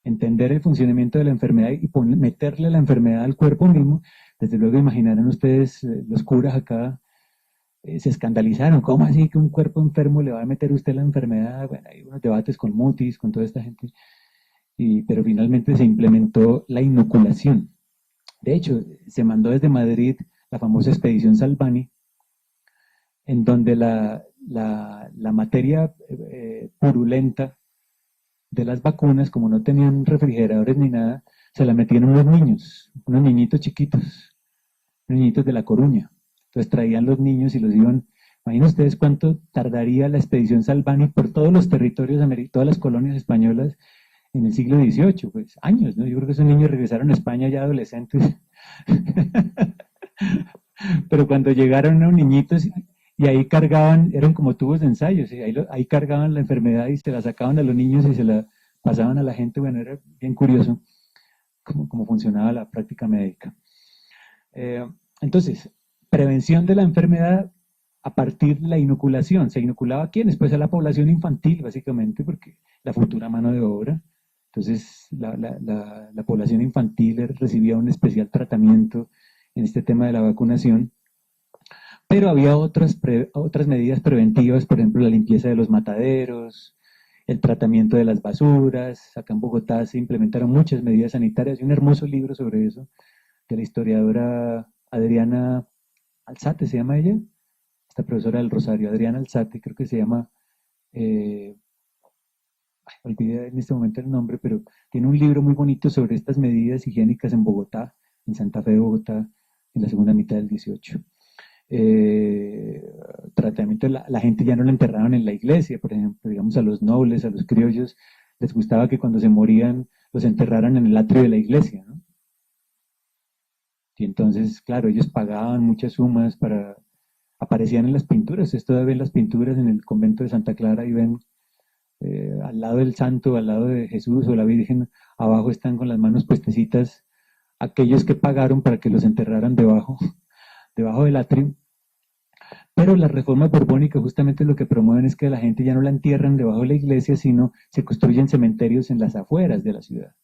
Speaker 1: Entender el funcionamiento de la enfermedad y meterle la enfermedad al cuerpo mismo. Desde luego imaginarán ustedes, los curas acá se escandalizaron. ¿Cómo así que un cuerpo enfermo le va a meter usted la enfermedad? Bueno, hay unos debates con Mutis, con toda esta gente. Pero finalmente se implementó la inoculación. De hecho, se mandó desde Madrid la famosa expedición Salvani, en donde la materia purulenta de las vacunas, como no tenían refrigeradores ni nada, se las metían unos niños, unos niñitos chiquitos, unos niñitos de La Coruña. Entonces traían los niños y los iban. Imaginen ustedes cuánto tardaría la expedición Salvani por todos los territorios, todas las colonias españolas en el siglo XVIII, pues años, ¿no? Yo creo que esos niños regresaron a España ya adolescentes. Pero cuando llegaron eran niñitos y ahí cargaban, eran como tubos de ensayos, y ahí cargaban la enfermedad y se la sacaban a los niños y se la pasaban a la gente. Bueno, era bien curioso cómo funcionaba la práctica médica. Entonces, prevención de la enfermedad a partir de la inoculación. ¿Se inoculaba a quiénes? Pues a la población infantil, básicamente, porque la futura mano de obra. Entonces, la población infantil recibía un especial tratamiento en este tema de la vacunación. Pero había otras medidas preventivas, por ejemplo, la limpieza de los mataderos, el tratamiento de las basuras. Acá en Bogotá se implementaron muchas medidas sanitarias. Hay un hermoso libro sobre eso, de la historiadora Adriana Alzate, ¿se llama ella? Esta profesora del Rosario, Adriana Alzate, creo que se llama, eh, olvidé en este momento el nombre, pero tiene un libro muy bonito sobre estas medidas higiénicas en Bogotá, en Santa Fe de Bogotá, en la segunda mitad del 18. Tratamiento, la gente ya no la enterraban en la iglesia, por ejemplo, digamos a los nobles, a los criollos, les gustaba que cuando se morían los enterraran en el atrio de la iglesia, ¿no? Y entonces, claro, ellos pagaban muchas sumas para, aparecían en las pinturas, ustedes todavía ven las pinturas en el convento de Santa Clara y ven al lado del santo, al lado de Jesús o la Virgen, abajo están con las manos puestecitas aquellos que pagaron para que los enterraran debajo del atrio. Pero las reformas borbónicas justamente lo que promueven es que la gente ya no la entierran debajo de la iglesia, sino se construyen cementerios en las afueras de la ciudad.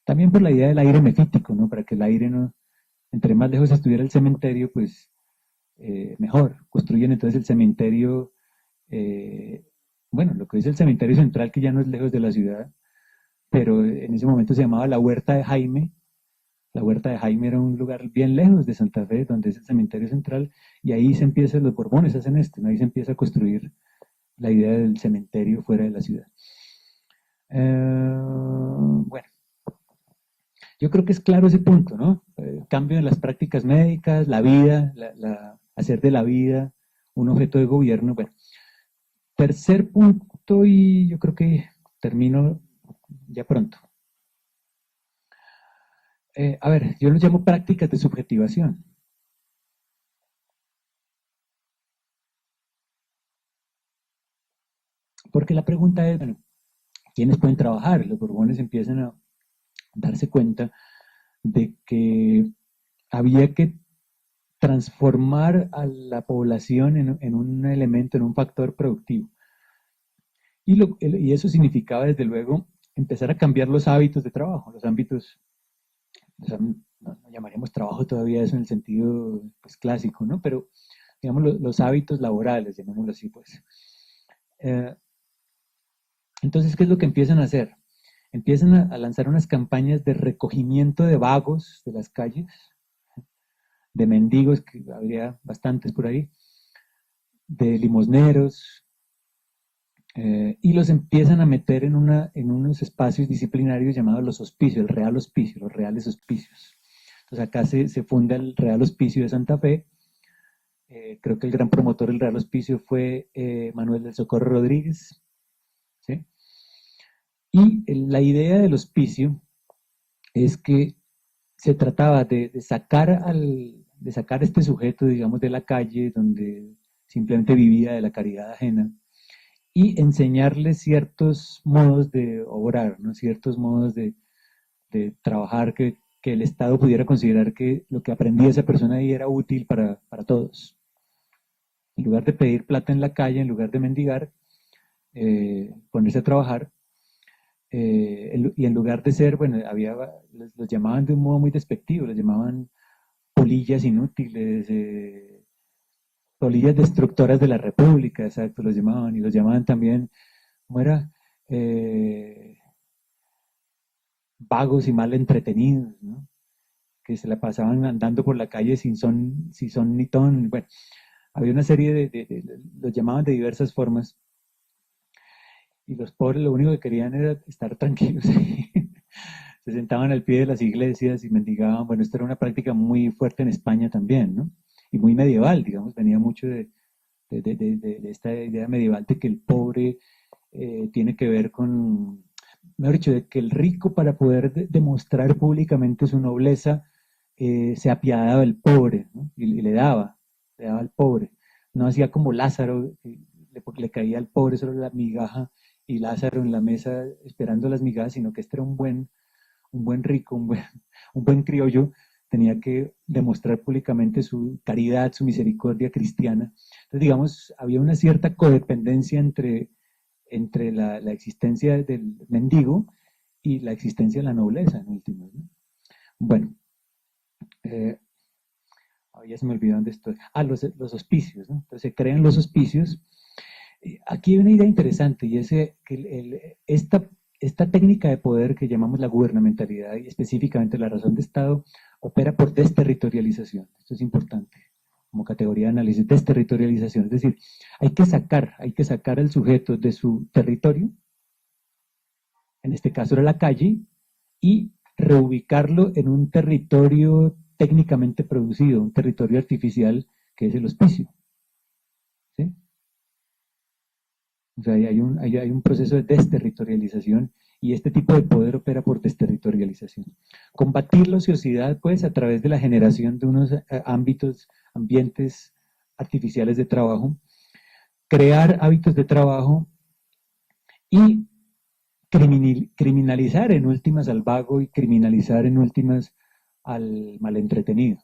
Speaker 1: También por la idea del aire mefítico, ¿no? Para que el aire no, entre más lejos estuviera el cementerio, pues mejor. Construyen entonces el cementerio, bueno, lo que es el cementerio central, que ya no es lejos de la ciudad, pero en ese momento se llamaba la Huerta de Jaime. La Huerta de Jaime era un lugar bien lejos de Santa Fe, donde es el cementerio central, y ahí se empieza, los Borbones hacen esto, ¿no? Ahí se empieza a construir la idea del cementerio fuera de la ciudad. Bueno, yo creo que es claro ese punto, ¿no? Cambio en las prácticas médicas, la vida, hacer de la vida un objeto de gobierno. Bueno, tercer punto, y yo creo que termino ya pronto. A ver, yo los llamo prácticas de subjetivación. Porque la pregunta es, bueno, ¿quiénes pueden trabajar? Los Borbones empiezan a darse cuenta de que había que transformar a la población en un elemento, en un factor productivo. Y eso significaba, desde luego, empezar a cambiar los hábitos de trabajo, los ámbitos, no llamaríamos trabajo todavía eso en el sentido pues, clásico, ¿no? Pero, digamos, los hábitos laborales, llamémoslo así, pues. Entonces, ¿qué es lo que empiezan a hacer? Empiezan a lanzar unas campañas de recogimiento de vagos de las calles, de mendigos, que habría bastantes por ahí, de limosneros, y los empiezan a meter en unos espacios disciplinarios llamados los hospicios, el Real Hospicio, los Reales Hospicios. Entonces acá se funda el Real Hospicio de Santa Fe. Creo que el gran promotor del Real Hospicio fue Manuel del Socorro Rodríguez. ¿Sí? Y la idea del hospicio es que se trataba de sacar a este sujeto, digamos, de la calle, donde simplemente vivía de la caridad ajena, y enseñarle ciertos modos de obrar, ¿no? Ciertos modos de trabajar que el Estado pudiera considerar que lo que aprendía esa persona ahí era útil para todos. En lugar de pedir plata en la calle, en lugar de mendigar, ponerse a trabajar, y en lugar de ser, bueno, los llamaban de un modo muy despectivo, los llamaban polillas inútiles, polillas destructoras de la República, exacto, los llamaban, y los llamaban también, ¿cómo era? Vagos y mal entretenidos, ¿no? Que se la pasaban andando por la calle sin son ni ton. Bueno, había una serie los llamaban de diversas formas. y los pobres lo único que querían era estar tranquilos. Se sentaban al pie de las iglesias y mendigaban. Bueno, esto era una práctica muy fuerte en España también, ¿no? Y muy medieval, digamos, venía mucho de esta idea medieval de que el pobre tiene que ver con, mejor dicho, de que el rico para poder demostrar públicamente su nobleza se apiadaba del pobre, ¿no? Y le daba al pobre. No hacía como Lázaro, porque le caía al pobre solo la migaja y Lázaro en la mesa esperando las migajas, sino que este era un buen rico, un buen criollo, tenía que demostrar públicamente su caridad, su misericordia cristiana. Entonces, digamos, había una cierta codependencia entre la existencia del mendigo y la existencia de la nobleza, en últimas, ¿no? Bueno, eh, ya se me olvidó dónde estoy. Ah, los hospicios, ¿no? Entonces se crean los hospicios. Aquí hay una idea interesante y es que esta técnica de poder que llamamos la gubernamentalidad y específicamente la razón de Estado opera por desterritorialización. Esto es importante como categoría de análisis, desterritorialización. Es decir, hay que sacar al sujeto de su territorio, en este caso era la calle, y reubicarlo en un territorio técnicamente producido, un territorio artificial que es el hospicio. ¿Sí? O sea, hay un proceso de desterritorialización y este tipo de poder opera por desterritorialización. Combatir la ociosidad, pues, a través de la generación de unos ambientes artificiales de trabajo, crear hábitos de trabajo y criminalizar en últimas al vago y criminalizar en últimas al mal entretenido.